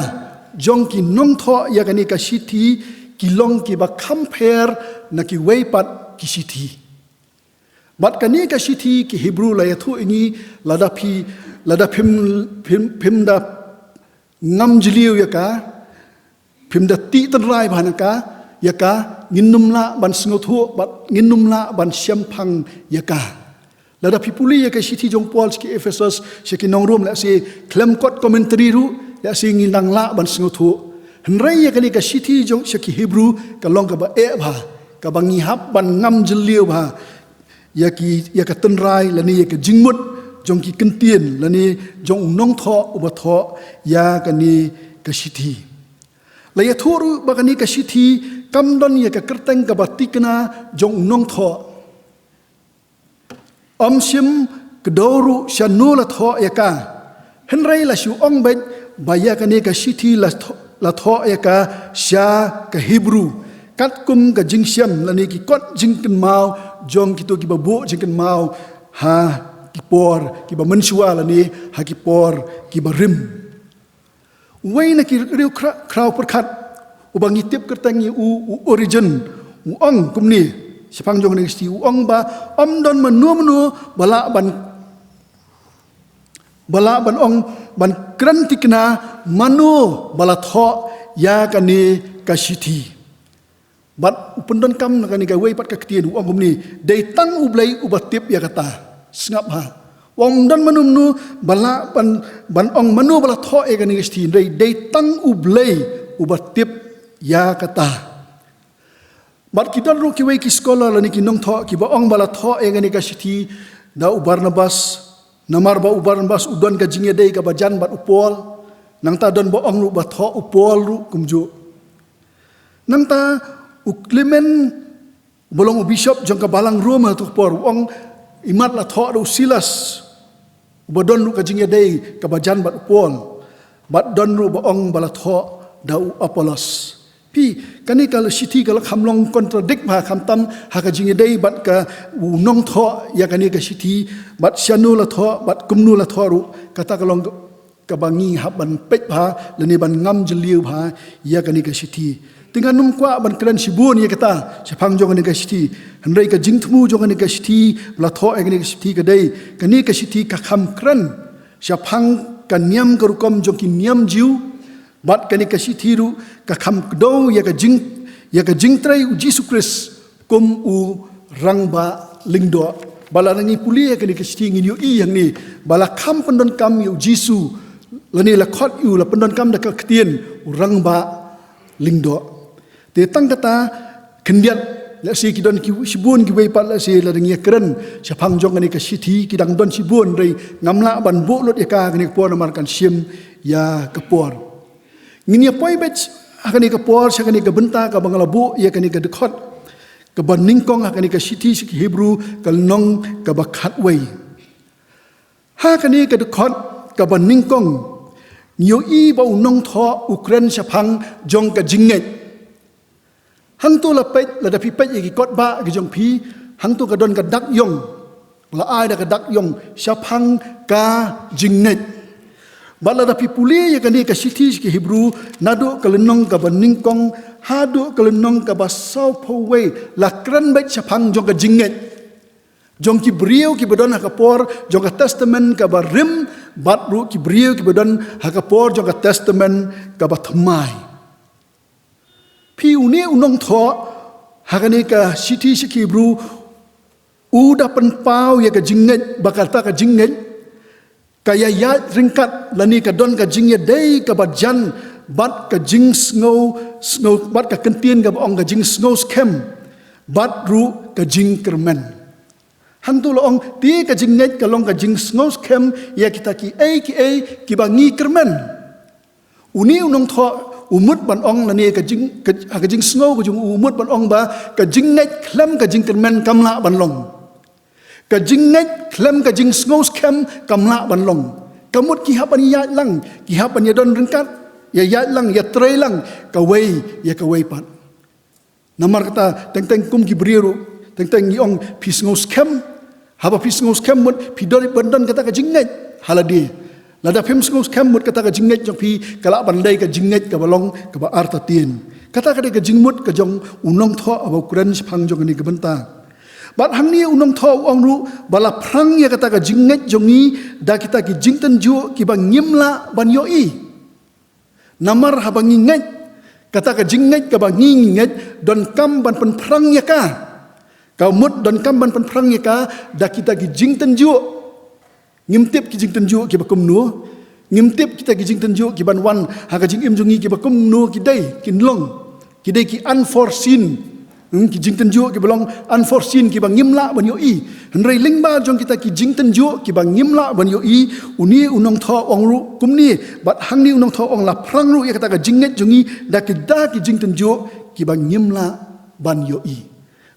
jong ki nong tho ya kani ka sithi ki long ki ba compare na ki wei pat ki sithi bat kani ka sithi ki Hebrew la yathu ingi lada phim da ngam jiliu ya ka phim da ti tan rai bhan ka yaka nginum la ban sngotu bat nginum la ban siampang yaka lada pipuli yaka siti jong Paul ki Ephesus seki nongrum la si klem kot commentary ru la si nginang la ban sngotu henrai yaka ni ka siti jong seki Hebrew ka long ka ba e ba ka bangi hap ban ngam jeliu ba yaka tenrai lani yaka jingmut jong ki kentien lani jong nong tho uba tho ya kani ka siti la ya thuru bakani ka siti kamdon ya ka kerteng ka batikna jong nong tho omsim kedoru shanula tho ya ka henrai la shu ong bet baya kani ka siti la tho ya ka sha ka Hebrew kat kum ka jingsiam lani ki kot jingken mau jong kitu ki babu jingken mau ha ki por ki ba mensua lani ha ki por ki ba rim wei na ki riu kraw perkat ubang itip kertangi u origin u ong kumni sipang jong ni sti u ong ba don menu bala ban ong ban krantikna manu bala tho ya kani kasiti bat upundon kam nakani ka wei pat ka ketien u ong kumni dei tang u blai u batip ya kata sngap ha wong don manumnu bala ban ong manu bala tho e kani sti dei tang u blai u batip ya kata bat kita ru ki wei ki sekolah lani ki nong tho ki ba ong bala tho e ngani ka siti da u Barnabas namar ba u Barnabas u don ka jingye dei ka bajan bat upol nang ta don ba ong ru ba tho upol ru kumju nang ta u Clement bolong u bishop jong ka balang Roma tu por ong imat la tho ru Silas ba don ru ka jingye dei ka bajan bat upol bat don ru ba ong bala tho da u Apollos pi kani kal siti kal khamlong contradict ba khamtam haka jingi dei bat ka u nong tho ya kani ka siti bat shanu la tho bat kumnu la tho ru kata kalong ka bangi haban pet ba lani ban ngam jeliu ba ya kani ka siti tingan num kwa ban kran sibun ya kata chapang jong kani ka siti handai ka jingthmu jong kani ka siti la tho ya kani ka siti ka dei kani ka siti ka kham kran chapang ka niam ka rukom jong ki niam jiu bat kani ka sitiru ka kham do ya ka jingtrai u Jesus Christ kum u rangba lingdo bala nangi puli ya kani ka siti ngin yu i yang ni bala kham pendon kam yu Jesus lani la khot yu la pendon kam da ka ktien u rangba lingdo te tang kata kendiat la si ki don ki sibun ki wei pat la si la ngi kren chapang jong kani ka siti ki dang don sibun rei ngamla ban bo lot ya ka kani por namar kan sim ya ka por ngini poi bech akani ka por sakani ka benta ka bangalabu ya kani ka dekot ka baningkong akani ka siti sik Hebrew ka nong ka bakhat wei ha kani ka dekot ka baningkong nyo i ba unong tho Ukraine sapang jong ka jinget hang tu la pet la da pi pet ki kot ba ki jong pi hang tu ka don ka dak yong la ai da ka dak yong sapang ka jinget bala da pipuli ya kani ka siti ki Hebrew nado kalenong ka baningkong hado kalenong ka basau pawei la kran bet chapang jong ka jinget jong ki brio ki badon ha ka por jong ka testament ka barim bat ru ki brio ki badon ha ka por jong ka testament ka bathmai pi uni unong tho ha kani ka siti ki Hebrew u da pen pau ya ka jinget bakata ka jinget kaya ya ringkat lani ka don ka jingye dei ka bajan bat ka jing snow bat ka kentien ka ong ka jing snow scam bat ru ka jing kermen hantu lo ong ti ka jing net ka long ka jing snow scam ya kita ki ki bangi kermen uni unong tho umut ban ong lani ka jing snow ka jing umut ban ong ba ka jing net klam ka jing kermen kamla ban long ka jing net klem ka jing snow scam kamla ban long kamut ki hapan ya lang ki hapan ya don ringkat ya lang ya trei lang ka wei pat namar kata teng kum ki briru teng yong pi snow scam haba pi snow scam mut pi dori bandon kata ka jing net haladi lada pim snow scam mut kata ka jing net jong pi kala bandai ka jing net ka balong ka ba arta tin kata ka jing mut ka jong unong tho aba kuran phang jong ni ka benta bat hang ni unong tho ong ru bala prang ya kata ka jinget jongi da kita ki jingten ju ki bang nyimla ban yo i namar ha bang nget Kata ka jinget ka ba nginget don kam ban pen perang ya ka. Kau mut don kam ban pen perang ya ka da kita gi jing tenju. Ngimtip ki jing tenju ki ba kum nu. Ngimtip kita gi jing tenju ki ban wan ha ka jing im jungi ki ba kum nu ki dai kin long. Ki dai ki unforeseen. Ki jing tenju ki belong unforeseen ki ba ngimla ban yo i. Henry lingba jong kita ki jing tenju ki ba ngimla ban yo i uni unong tho ong ru kum ni bat hang ni unong tho ong la prang ru ya kata ka jinget jungi da ki jing tenju ki ba ngimla ban yo i.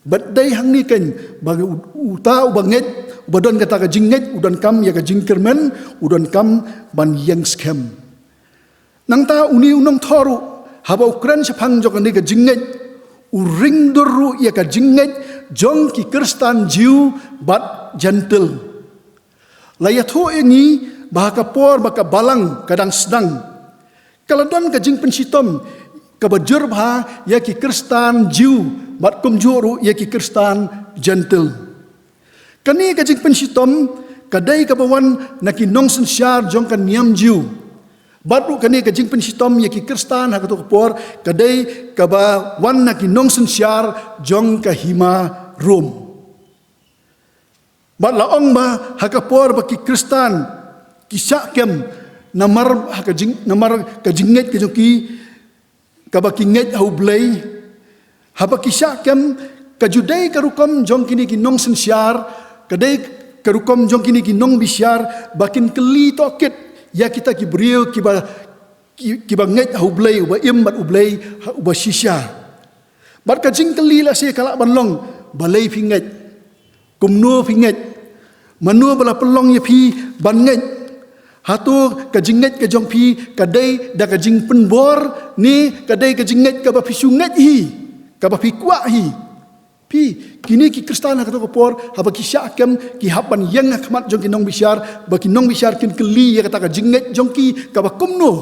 Bat dai hang ni kan ba uta u banget badon kata ka jinget udon kam ya ka jingkermen udon kam ban yang scam. Nang ta uni unong tho ru haba ukran sapang jong ni ka jinget uring doru ya ka jinget jong ki Kristan Jiu bat gentle. Layat ho ini bahaka por baka balang kadang sedang. Kalau don ka jing pensitom ka bajur bah ya ki Kristan Jiu bat kumjuru ya ki Kristan gentle. Kani ka jing pensitom kadai ka bawan naki nongsen syar jong ka niam Jiu. Batu kani ka jing pensitom ya ki Kristan ha ka to por kadai ka ba wan naki nongsen syar jong ka hima Rom. Bat laong ba hakapor ba ki Kristan kisah kem namar ka jinget ke joki ka ba ki nget hau blai haba kisah kem ka judai ka rukom jong kini ki nong sensiar kadai ka rukom jong kini ki nong bisyar bakin keli toket ya kita ki brio ki ba nget hau blai ba im bat ublai ba sisya. Bat ka jing keli la se kala banlong balai pinget kumno pinget manu bala pelong ye pi banget hatu ka jinget ka jong pi kadai da ka jing penbor ni kadai ka jinget ka ba pisunget hi ka ba pi kwa hi pi kini ki Kristan ka to por haba ki syakam ki haban yang khmat jong ki nong bisyar ba ki nong bisyar kin keli ya kata ka jinget jong ki ka ba kumno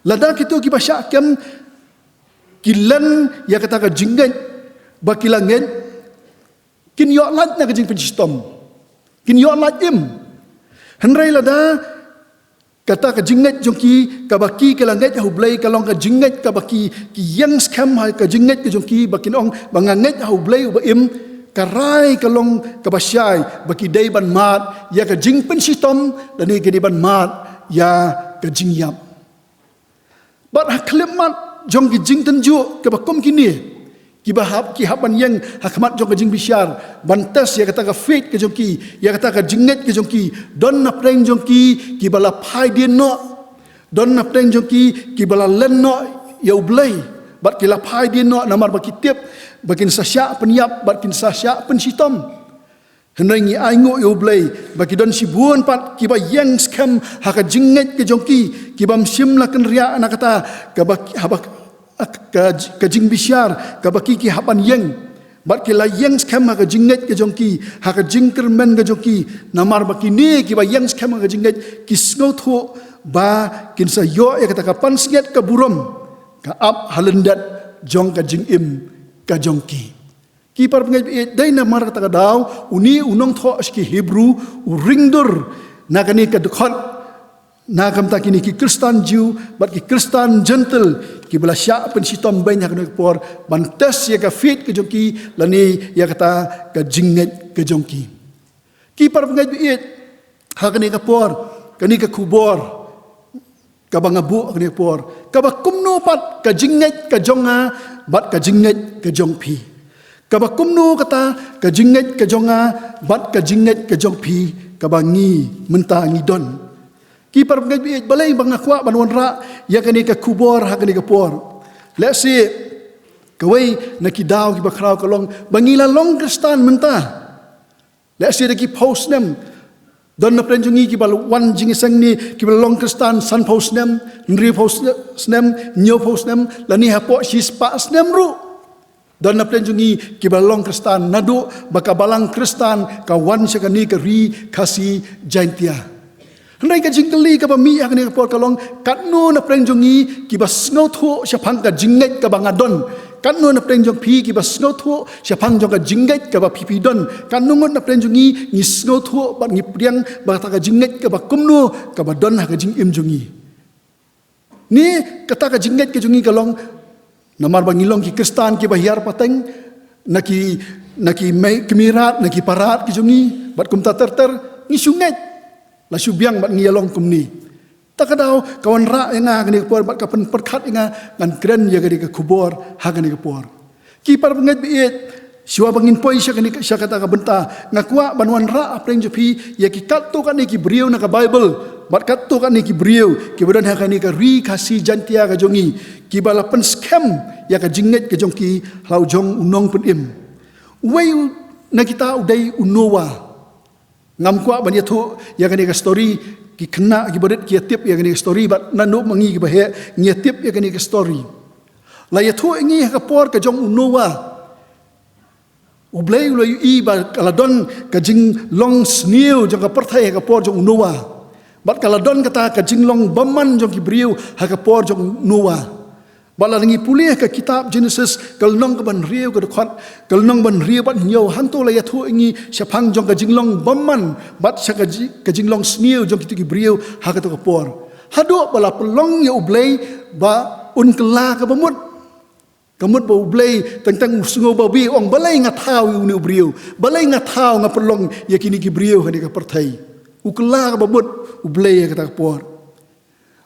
lada kitu ki ba syakam kilan ya kata ka jinget bakilangen kin yo lat na kajing pencistom kin yo lat im henrai lada kata ka jinget jongki ka baki ka langet hu blai ka long ka jinget ka baki ki yang scam ha ka jinget ka jongki bakin ong banganget hu blai ba im karai ka long ka basyai baki dai ban mat ya ka jing pencistom dan ni ka di ban mat ya ka jing yap bat haklemat jongki jing tenju ka bakom kini ki haban yang hakmat jong kajing bisyar bantas ya kata ka faith ke jongki ya kata ka jinget ke jongki don na preng jongki ki bala pai dia no don na preng jongki ki bala len no ya ublai bat ki la pai dia no namar ba kitip bakin sasya penyap bakin sasya pensitom hendangi aingo ya ublai baki don sibuan pat ki ba yang scam haka jinget ke jongki ki bam simla ken ria na kata ka baki habak ka jing bisyar ka baki ki hapan yang bat ki la yang scam ka jinget ke jongki ha ka jingkermen ke jongki namar baki ni ki ba yang scam ka jinget ki snow tho ba kin sa yo ya kata ka pan singet ka burom ka ap halendat jong ka jing im ka jongki ki par pengai dai namar kata ka daw uni unong tho aski Hebrew uringdur na kani ka dekat na kam tak kini ki Kristan Jiu bat ki Kristan gentle ki bela syak pensitom banyak kena por bantas ya ka fit ke jongki lani ya kata ka jinget ke jongki ki par pengai biit ha kani ka por kani ka kubor ka bangabu kani por ka ba kumno pat ka jinget ka jonga bat ka jinget ke jongpi ka ba kumno kata ka jinget ke jonga bat ka jinget ke jongpi ka bangi mentah ngidon ki par pengai balai bangakwa banwan ra ya kani ka kubor ha kani ka por let's see kawai na ki daw ki bakraw kalong bangila long Kristan mentah let's see ki post nem don na prenjungi ki bal wan jing sang ni ki bal long Kristan san post nem nri post nem nyo post nem lani ha po si spa nem ru don na prenjungi ki bal long Kristan nadu baka balang Kristan ka wan sakani ka ri kasi jaintia hendak ka jingkeli ka bami ak ni por kalong katno na prenjongi ki bas ngau tho syapang ka jinget ka bangadon katno na prenjong pi ki bas ngau tho syapang jong ka jinget ka ba pipidon katno ngot na prenjongi ni ngau tho bat ngi priang ba ta ka jinget ka ba kumno ka ba don ha ka jing im jongi Ni kata ka jinget ke jungi kalong namar bangilong ki Kristan ki bahiar pateng naki mai kemirat naki parat ki jungi bat kum ta ter ni sunget la subyang bat ngialong kum ni takadau kawan ra nga gani por bat kapan perkhat nga ngan kren ya gani ka kubor ha gani ka por ki par banget biit siwa bangin poi siya kata ka benta ngakwa banwan ra apreng jopi ya ki katto kan ki brio na ka Bible bat katto kan ki brio ki badan ha kan ka ri kasi jantia ka jongi ki balapan scam ya ka jinget ka jongki lau jong unong pun im wei na kita udai unowa ngam kwa ban ya thu ya kan ka story ki kena ki badet ki tip ya kan ka story bat nanu mangi ki bahe ngetip ya kan ka story la ya thu ngi ka por ka jong unowa ublay ulay iba kaladon kajing long snew jong ka perthai ka por jong unowa bat kaladon kata kajing long baman jong kibriu ha ka por jong nuwa bala ngi pulih ka kitab Genesis kalnong ka ban riu ka dekat kalnong ban riu bat nyo hanto la ya thu ngi syapang jong kajing long baman bat sya kajing long snew jong kitu kibriu ha ka to ka por hado bala pelong ya ublay ba un kala ka bamut kamut bau blay tentang sungo babi ong balai ngatau uni brio balai ngatau ngapelong yakini ki brio kani ka perthai ukla ka babut ublay ka takpor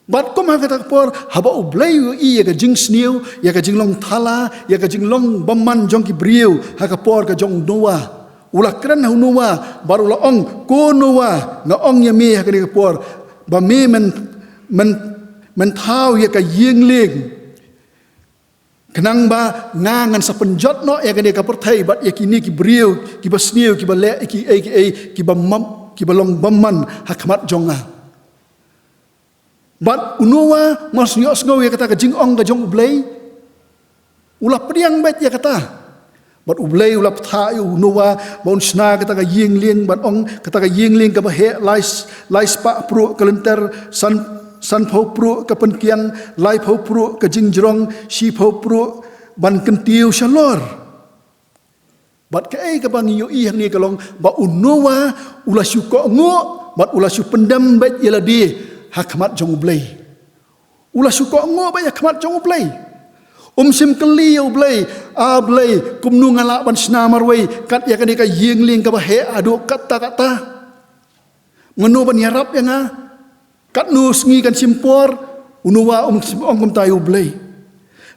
bat kom ha ka takpor haba ublay i ka jing sniu ya ka jing long thala ya ka jing long baman jong ki brio ha ka por ka jong noa ula kran ha noa baru la ong ko noa nga ong ya me ha kani ka por ba me men thau ya ka yingling kenang ba ngangan sa penjot no ya kani ka perthai bat yakini ki brio ki basniu ki bale ki bamam ki balong baman hakmat jonga bat unowa mas nyos ngau ya kata ka jingong ka jong ublay ula priang bet ya kata bat ublay ula ptha unowa bon sna kata ka yingling bat ong kata ka yingling ka bahe lais pa pro kalenter san phau pro ka penkiang lai phau pro ka jingjrong si phau pro ban kentiu shalor bat ka ka bang yo i hang ni kalong ba unowa ula syuko ngo bat ula syu pendam bet yela di hakmat jong ublay ula syuko ngo ba hakmat jong ublay sim keli ublay ablay kumnu ngala ban sna marway kat ya kan ka yingling ka ba he adu kata ngenu ban yarap ya nga kat nus ngi kan simpor unowa kum tayu blay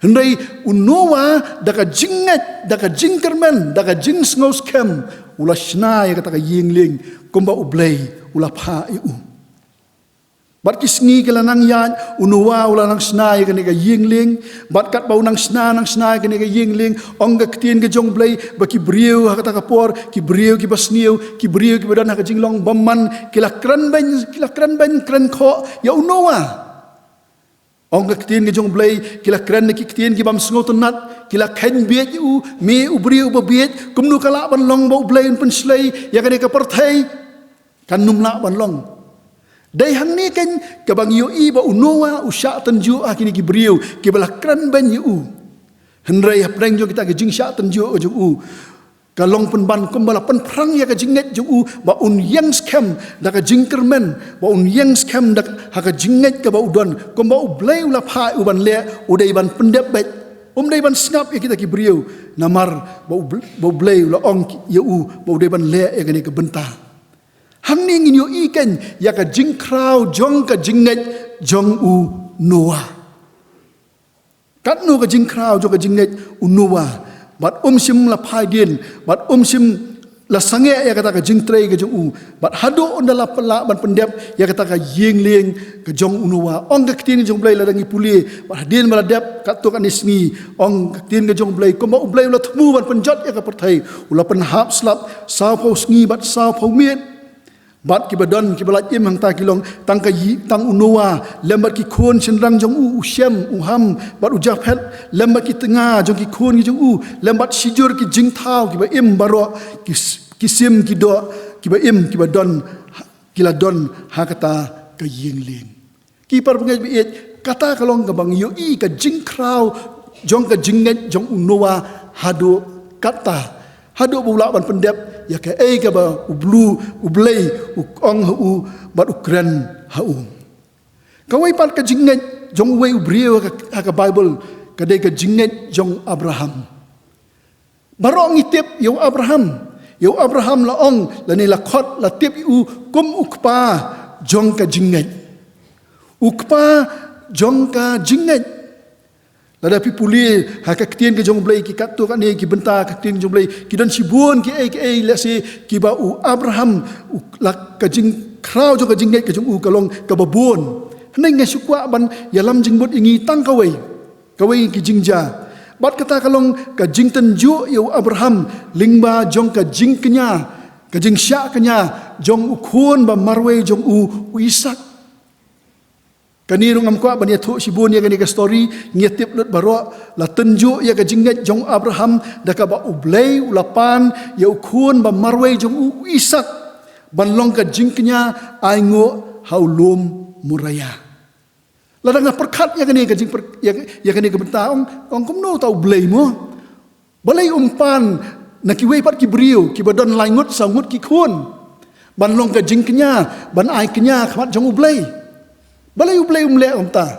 hendai unowa daka jinget daka jingkermen daka jings ngos kem ula shna ya kata ka yingling kumba ublay ula pha iu bat kisngi kala nang yan unowa ula nang sna ya ka yingling bat kat bau nang sna ya ka yingling ong ka ktien ka jong blay ba ki briu ha kata ka por ki briu ki basniu ki briu ki badan ha ka jinglong baman kila kran ben kran kho ya unowa ong ka ktien ka jong blay kila kran ki ktien ki bam sngo tonat kila khen biet u me u briu ba biet kumnu kala ban long ba blay un penslay ya ka perthai kan numla ban long dai hang ni kan kabang yu i ba unowa usya tanju akini ki briu ki bala kran ben yu hendrai apreng jo kita ke jing sya tanju jo u kalong penban kumbala pen prang ya ka jinget jo u ba un yang scam da ka jingkermen ba un yang scam da ha ka jinget ka ba udon kumba u blay ula pha u ban le udai ban pendep bet dai ban snap ya kita ki briu namar ba blay ula ong yu ba udai ban le ya ka ni ka benta hang ni ngin yo iken ya ka jing krau jong ka jinget jong u noa kat no ka jing krau jong ka jinget u noa bat sim la phai din bat sim la sange ya kata ka jing trei ka jong u bat hado ondala pela ban pendep ya kata ka yingling ka jong u noa ong ka tin jong blai la dangi puli bat din bala dep kat to kan isni ong ka tin ka jong blai ko ma u blai la thmu ban penjot ya ka perthai ula pen hap slap saw phau sngi bat saw phau miet bat ki badon ki balat im hang ta kilong tang ka yi tang unowa lembat ki khon senrang jong u syam u ham bat u japhet lembat ki tengah jong ki khon ki jong u lembat sijur ki jing thau ki ba im baro ki sim ki do ki ba im ki badon ki la don ha kata ka yingling ki par pengai bi kata kalong ka bang yu i ka jing krau jong ka jinget jong unowa hado kata hado bula ban pendep ya ka ka ba ublu ublay ong hu bat ukran hau kawai pat ka jinget jong we ubrio ka Bible kadai ka jinget jong Abraham. Barong itip yo Abraham. Yo Abraham la ong la ni la khot la tip u kum ukpa jong ka jinget. Ukpa jong ka jinget. Lada pi puli ha ka ktien ke jong blai ki kat tu kan ni ki benta ka ktien jong blai ki dan sibun ki ai la se ki ba u Abraham la ka jing krau jong ka jinget ke jong u kalong ka babon. Nei ngai sukwa ban yalam jingbut ingi tang kawai ki jingja. Bat kata kalong ka jing tenju yo Abraham lingba jong ka jing kenya ka jing sya kenya jong ukun ba marwe jong u Ishak. Kani rung am kwa ban ya thu sibun ya kani ka story ngetip lut baro la tenju ya ka jinget jong Abraham da ka ba ublei ulapan ya ukun ba marwe jong u Ishak ban long ka jing kenya aingo haulum muraya. Ladang perkat ya kani kajing ya kani kebentaong ong kumno tau blei mo balai umpan nakiwe pat ki brio ki badon laingut sangut ki khun ban long kajing kenya ban ai kenya khamat jong ublei balai ublei umle umta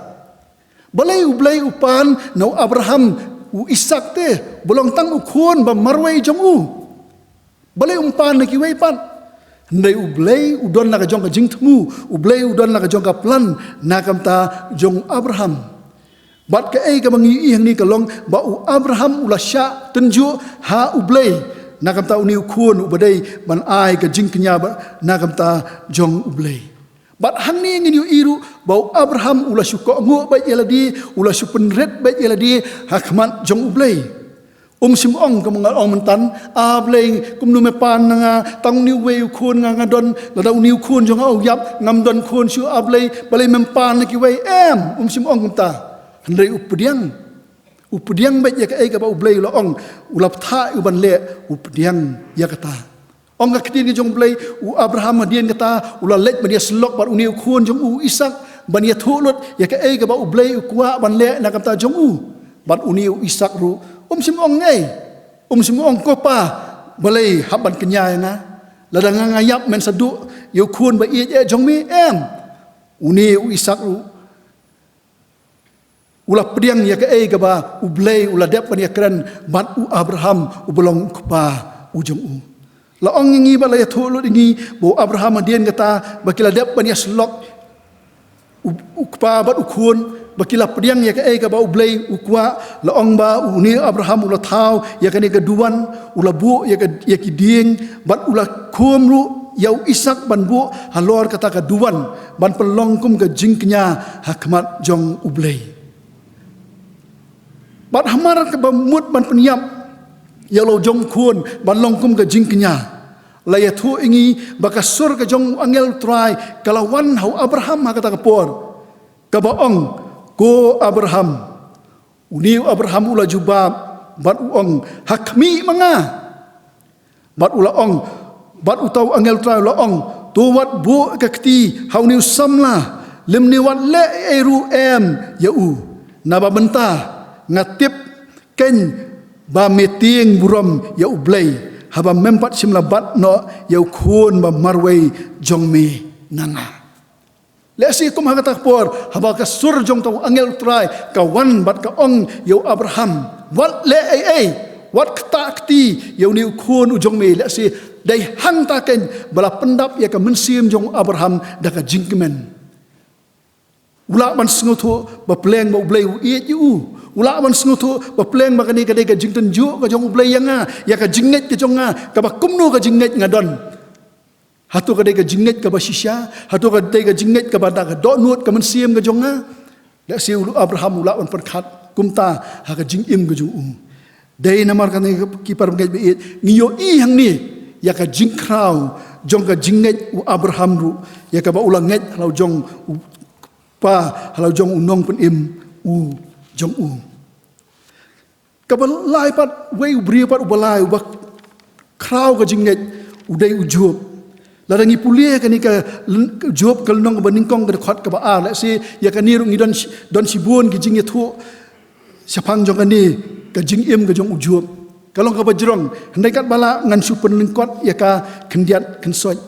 balai ublei upan no Abraham u Ishak te bolong tang u khun ba marwei jong u balai umpan nakiwe pat Ndai ublei udon na ka jong ka jing temu, ublei udon na ka jong ka plan na kamta jong Abraham. Bat ka ka mangi hang ni kalong ba u Abraham ula sya tenju ha ublei na kamta uni ukun ubadai ban ai ka jing kenya na kamta jong ublei. Bat hang ni ngin yu iru ba u Abraham ula syuko ngo ba yeladi ula syupenret ba yeladi hakmat jong ublei. Simong ka mga mentan ableng kumnu mepan nga tang niu we khun nga don la dau niu khun jong au yap ngam don khun su ablei balai mempan ki we simong kumta handai updiang ba ya ka ba ublei la ong ulap tha u ban le updiang ya kata ong ka ktin jong blei u Abraham dien kata ula let ba dia slok bar niu khun jong u Ishak ban ya thulut ya ka ba ublei u kwa ban le na kata jong u ban uniu Ishak ru simong simong ko pa balai haban kenya nga ladang ngayap men sadu yo khun ba i jong mi uni u Ishak ru ula pediang ya ka ba ublei ula dep pan ya kran bat u Abraham u bolong ko pa u jong u la ong ngi ba la ya thulu ngi bo Abraham dien kata bakila dep pan ya slok u pa bat u khun bakila pediang ya ka ba ublei ukwa la ong ba uni Abraham ula thau ya kani ka duan ula bu ya ki ding bat ula khomru yau Ishak ban bu halor kata ka duan ban pelongkum ka jingknya hakmat jong ublei bat hamar ka ba mut ban penyap ya lo jong khun ban longkum ka jingknya la ya thu ingi bakasur ka jong angel try kalawan hau Abraham ha kata ka por ka ba ong ko Abraham uniu Abraham ula jubab bat uong hakmi manga bat ula ong bat utau angel tra ula ong tu wat bu kakti hauniu samla limni wat le eru yau naba benta ngatip ken ba meting buram yau blei haba mempat simla bat no yau khun ba marwei jongmi nanga lesi kum hakata por haba ka sur jong tau angel try kawan bat ka ong yo Abraham wat le wat takti yo ni khun u jong me lesi dai hang ta ken bala pendap ya ka mensim jong Abraham da ka jingkemen ula ban sngoto ba pleng ba ublei u i u ula ban sngoto ba pleng ba kani ka dai ka jingten ju ka jong ublei yang ya ka jinget ka jong ka ba kumno ka jinget ngadon hatu kadai ka jinget ka basisya hatu kadai ka jinget ka bada ka donut ka mensiam ka jonga la si Abraham ula on perkhat kumta ha ka jingim ka jung dai namar kan ki par ngai be ngiyo i hang ni ya ka jingkrau jong ka jinget u Abraham ru ya ka ba ula nget halau jong pa halau jong unong pen im u jong u ka ba lai pat we bri pat u balai u ba krau ka jinget u dai u job larangi pulia kani ka job kalnong ba ningkong ka khat ka ba a la si ya kani rung idon don sibun ki jing thu sapang jong kani ka jing im ka jong ujob kalong ka ba jrong handai kat bala ngan supen lingkot ya ka kendiat kensoj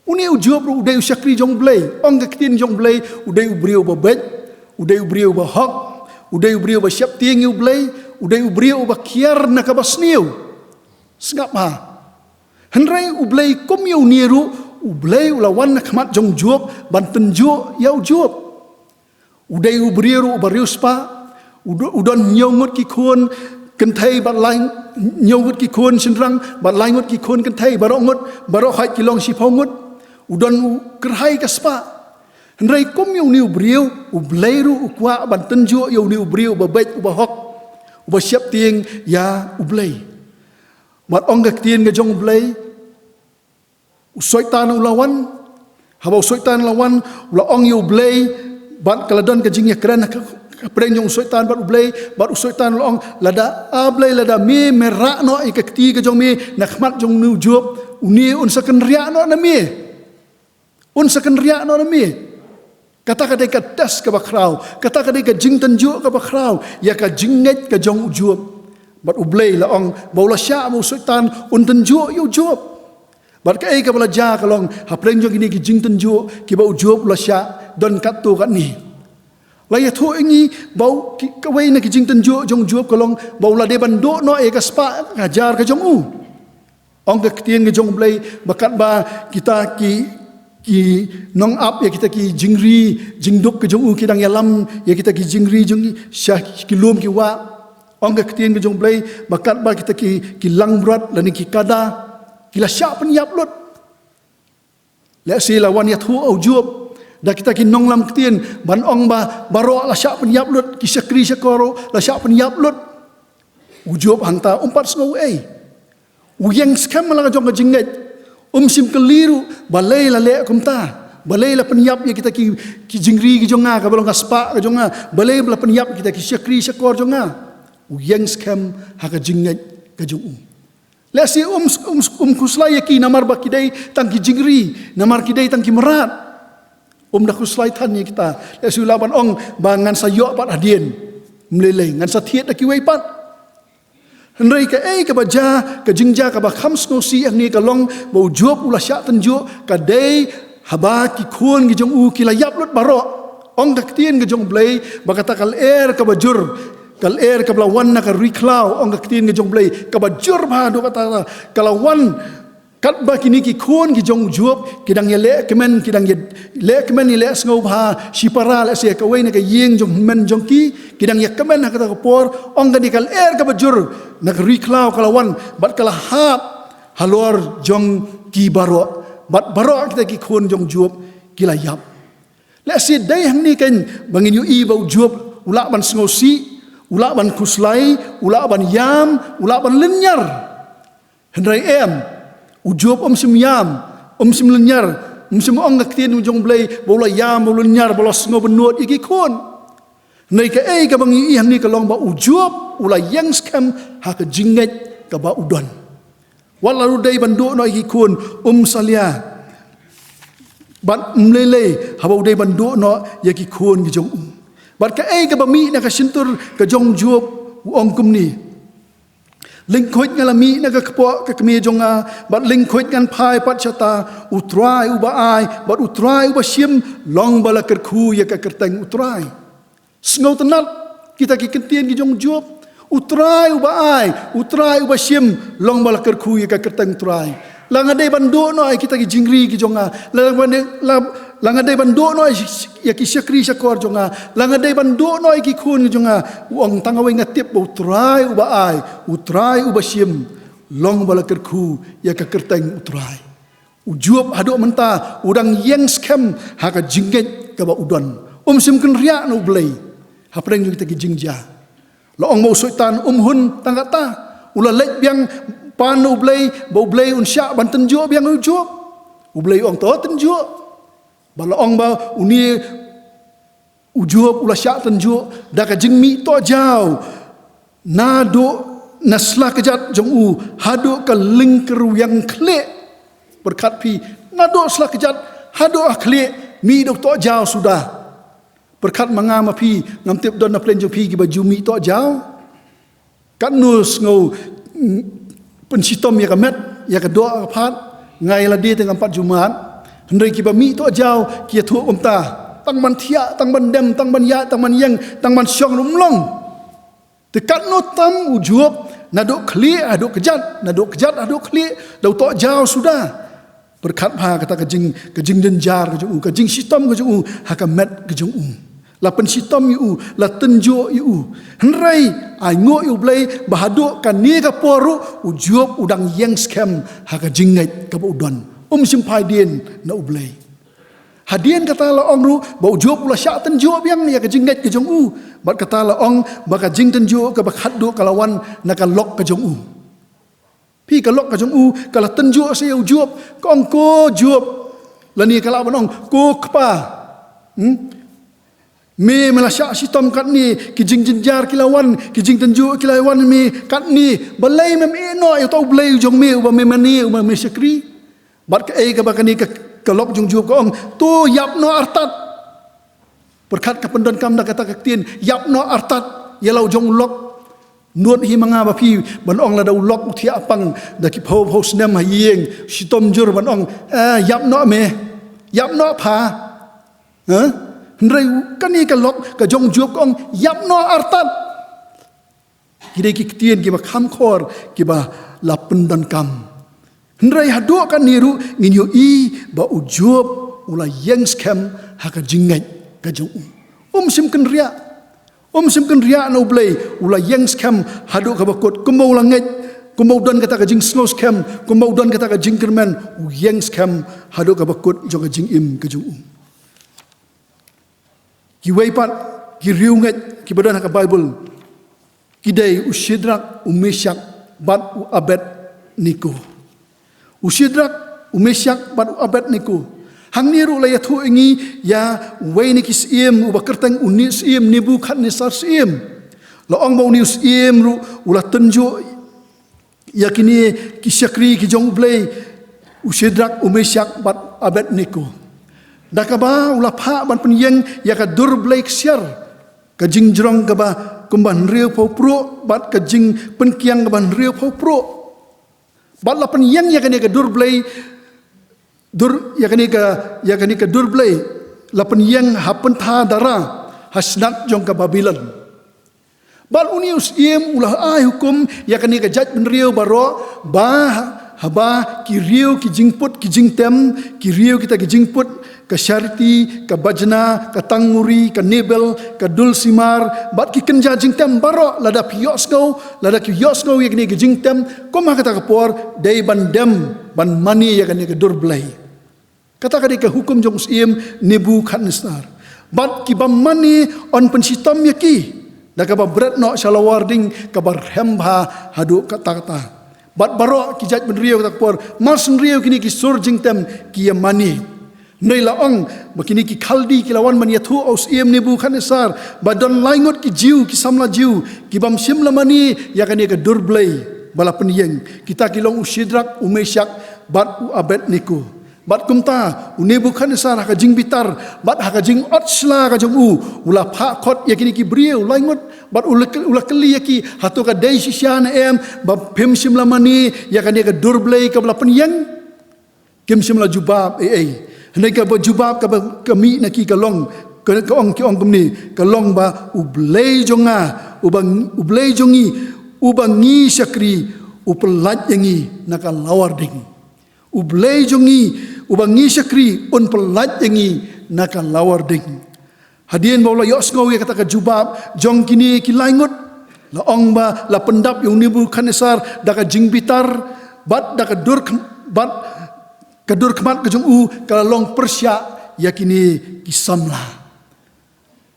uni ujob ru dai usakri jong blai ong ka kitin jong blai udai ubriu ba bet udai ubriu ba hak, udai ubriu ba siap tiang ublay, udai ubriu ba kiar na kabasniu. Sengap ha. Henry ublay kum yau niru, ublay ulawan na kamat jong juop, banten jo yau juop. Udai ubriu ba rius pa, udon nyongut ki kun, kentai bat lain nyongut ki kun senrang, bat lain ngut ki kun kentai, barongut, barohai kilong sipongut, udon kerhai kaspa. Henry kum yau ni ubriu, ublairu ukwa banten jo yau ni ubriu ba baik uba hok, uba siap tiang ya ublay. Mat ong gak tiang gajong ublay, usoitan ulawan, habau soitan lawan, ula ong yau ublay, bat kaladon kajing ya keren kapren yung usoitan bat ublay, bat usoitan ula ong lada ablay lada mi merak no ikakti gajong mi nakmat jong nu job, uni unsakan riak no na mi, unsakan riak no na mi. Kata kadai ka das ka bakrau, kata kadai ka jing tanjuk ka bakrau, ya ka jinget ka jong ujup. Bat ublay la ong baula sya mo sultan un tanjuk yu ujup. Bat ka ai ka belajar kalong hapreng jong ini ki jing tanjuk ki ba ujup la sya don kat tu kat ni. La ya thu ingi bau ka wei na ki jing tanjuk jong ujup kalong baula de bandok no e ka spa ngajar ka jong u. Ong ka tien ka jong ublay bakat ba kita ki nong up ya kita ki jingri jingduk ke jong u kidang yalam ya kita ki jingri jong syah ki lum ki wa ong ka tien ke jong blai bakat ba kita ki lang berat lan ki kada kila sya pen yap lut la si lawan ya thu au job da kita ki nong lam tien ban ong ba baro la sya pen yap lut ki sakri sakoro la sya pen yap lut ujob hanta umpat sngau ai uyang skam la jong ka jinget sim keliru balai la le kumta balai la penyap ya kita ki jingri ki jonga ka balong kaspa ka jonga balai la penyap kita ki syakri syakor jonga uyang skam ha ka jingat ka jong la si kuslai ki namar ba kidai tang ki jingri namar kidai tang ki merat da kuslai tan ya kita la si laban ong bangan sayok pat adien melelei ngan satiet da ki wei pat Henry ka ka baja ka jingja ka ba khams no si ang ni ka long bo job ula sya tanjo ka dei haba ki khon gi jong u ki la yap lut baro ong dak tien gi jong blai ba kata kal ka bajur kal ka blawan na ka riklau ong dak tien gi jong blai ka bajur ba do kata kalawan kat ba kini ki khon gi jong job kidang ye le kemen kidang ye le kemen ni le sngo ba sipara le se ka wei na ka yeng jong men jong ki kidang ye kemen ha kata ka por ong ga ni kal ka bajur nak riklau kalawan bat kalahap halor jong ki baro bat baro kita ki khon jong job kila yap la si dai hang ni kan bangin yu i bau job ula ban sngosi ula ban kuslai ula ban yam ula ban lenyar hendrai ujob sim yam sim lenyar sim ong ngak tien jong blai bola yam bola lenyar bola sngo benot iki khon nei ka ka bangi hang ni ka long ba ujob ula yang skam ha ka jinget ka ba udon walalu dai banduk no iki kun salia bat mlele ha ba dai banduk no ya ki kun ki jong bat ka ka ba mi na ka sintur ka jong job ong kum ni lingkhoit ngalami na ka kpo ka kmi jonga bat lingkhoit ngan phai pat chata utrai uba ai bat utrai uba sim long bala kerkhu ya ka kerteng utrai sngo tenat kita ki kentien ki jong job utrai uba ai utrai uba sim long bala kerkhu ya ka kerteng utrai langade bando no ai kita ki jingri ki jonga langade bando no ya ki syakri syakor jonga langade bando no ai ki khun jonga wong tangawe ngatip utrai uba ai utrai uba sim long bala kerkhu ya ka kerteng utrai ujob hado menta udang yang scam ha ka jinget ka ba udon sim kun riak no blai ha preng kita ki jingja lo ong mau soitan hun tangata ula lek biang pan ublay bau blay unsya banten jo biang ujob ublay ong to tenjo bala ong ba uni ujob ula sya tenjo da ka jingmi to jao nado nasla kejat jong u hado ka lingkeru yang kle berkat pi nado sla kejat hado akle mi dok to jao sudah berkat mangama pi ngam tip don na plen jong pi gi baju mi to jao kan nus ngau pensitom ya kamet ya kedua kapat ngai la dia dengan 4 Jumaat hendai ki ba mi to jao ki thu umta tang man thia, tang man dem, tang man ya, tang man yang, tang man syong rumlong. Dekat no tam ujup, naduk kli, aduk kejat, aduk kli, lau tok jauh sudah. Berkat ha kata kejing denjar kejung, kejing sitom kejung, hakamet kejung. Lapan sitom yu, la tenjo yu. Henrai ai ngo yu blai bahaduk kan ni ka poru ujup udang yang scam hakajing ngai ka udon. Simpai dien na ublai. Hadien kata la ong ru ba ujup ula sya tenjo biang ya kejing ngai kejung bat kata la ong ba kajing tenjo ka bakhaddu kalawan na ka lok kejung pi ka lok kejung kala tenjo se ujup ka ong ko jup lani kala banong ko kpa me melasyak sitom kat ni kijing jenjar kilawan kijing tenju kilawan me kat ni balai mem eno ya tau balai jong me uba me mani uba me syakri bat ka ka bakani ka lok jong jup ka ong tu yap no artat berkat ka pendon kam da kata kaktin yap no artat ya lau jong lok nuot hi manga ba pi ban ong la da lok thi apang da ki pho snem ha yeng sitom jur ban ong yap no me yap no pha Hendrai kan ni ka lok ka jong jup kong yap no artat. Kidai ki ketien ki ba kham khor ki ba lapen dan kam. Hendrai hadu kan niru nginyo i ba ujup ula yang scam ha ka jingai ka jong sim kan ria. Sim kan ria no blai ula yang scam hadu ka bakot kumau langet kumau dan kata ka jing snow scam kumau dan kata ka jing kerman yang scam hadu ka bakot jong ka jing im ka jong ki weipat ki riunget ki badan ka Bible kidai usidrak umesyak bat abed niku usidrak umesyak bat abed niku hang niru la yathu ingi ya wei ni kisiem ubakertang unis iem nibu khat ni sar iem la ong mau nius iem ru ula tenjo yakini kisyakri ki jong blai usidrak umesyak bat abed niku dakaba ula pha ban penyeng ya ka dur blake siar ka jing jrong ka ba kumban riu pho pro bat ka jing penkiang ka ban riu pho pro bat la penyeng ya ka ni ka dur blay dur ya ka ni ka dur blay la penyeng hapen tha dara hasnat jong ka Babylon bal unius iem ulah ai hukum ya ka ni ka jaj ben riu baro ba haba ki riu ki jingput ki jingtem ki riu kita ki jingput ka syarti ka bajna ka tanguri ka nebel ka dulsimar bat ki kenja jingtem baro lada piosgo lada ki yosgo ya ni ki jingtem koma kata ka por dei bandem ban mani ya ni ka durblai kata ka ka hukum jong sim nebu khanisar bat ki bam mani on pensitam ya ki da ka ba bret no shalawarding ka bar hemba hadu kata bat baro ki jaj ben riu kata por mas riu kini ki sur jingtem ki ya mani Nei la ong bakini ki khaldi ki lawan man yathu aus iem nebu khanesar badon laingot ki jiu ki samla jiu ki bam simla mani ya kan ka durblai bala penyeng kita ki long usidrak umesyak bat abed niku bat kumta nebu khanesar ka jing bitar bat ha ka jing otsla ka jong ula pha khot ya kini ki briu laingot bat ula keli ya ki hatu ka dei sisian em ba pem simla mani ya kan ka durblai ka bala penyeng kim simla jubab Hendak ka bajubab ka kami naki kalong ka ong ki ong kumni kalong ba ublay jonga ublay jongi ubangi syakri upelat yangi nakalawar ding ublay jongi ubangi syakri un pelat yangi nakalawar ding hadien baula yosngau ya kata ka jubab jong kini ki laingot la ong ba la pendap yung nibu khanesar da ka jingbitar bat da ka dur bat kadur kemat ke jong kalong persya yakini kisamla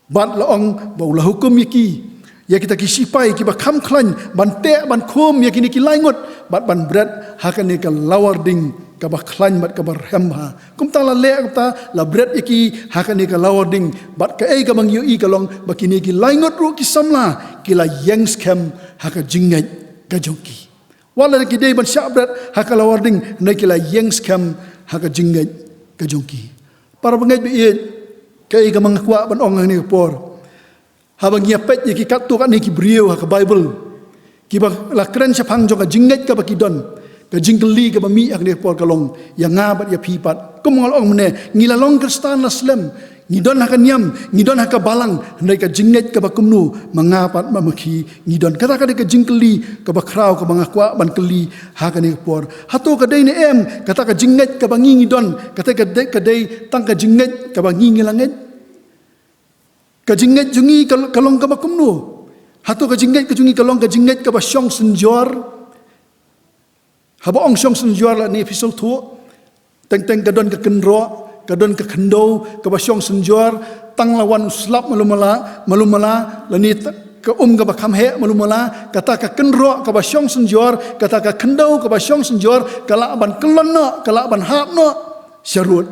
bat laong baulah hukum yaki ya kita kisipai ki bakam klan ban te ban khom yakini ki laingot bat ban bret hakane ka lawarding ka baklan bat ka barhamha kum ta la le ta la bret yaki hakane ka lawarding bat ka ka bang yu kalong bakini ki laingot ru kisamla ki la yang scam haka jingai ka jongki wala ki dei ban syabrat hakala warding nakila yang scam haka jingai ka jongki para bangai bi kai ka mangkwa ban ong ni por habang yapet ki katu kan ni ki brio haka Bible ki ba la kren chapang joka jingai ka bakidon ka jingkeli ka bami ak ne por kalong yang ngabat ya pipat kum ngalong mene ngilalong kristan naslam ngidon haka niam ngidon haka balang ndai ka jinget ka bakumnu mangapat mamaki ngidon kata ka jingkeli ka bakrau ka bangakwa ban keli haka ne por hatu ka dai ne em kata ka jinget ka bangi ngidon kata ka dai tang ka jinget ka bangi ngilanget ka jinget jungi kalong ka bakumnu hatu ka jinget ka jungi kalong ka jinget ka basyong senjor haba ong syong senjor la ni episode 2 teng kadon ka kenro kadon ka kendo ka basyong senjor tang lawan uslap malumala la ni ka ka bakam he malumala kata ka kenro ka basyong senjor kata ka kendo ka basyong senjor kala ban kelonna kala ban hapno syarut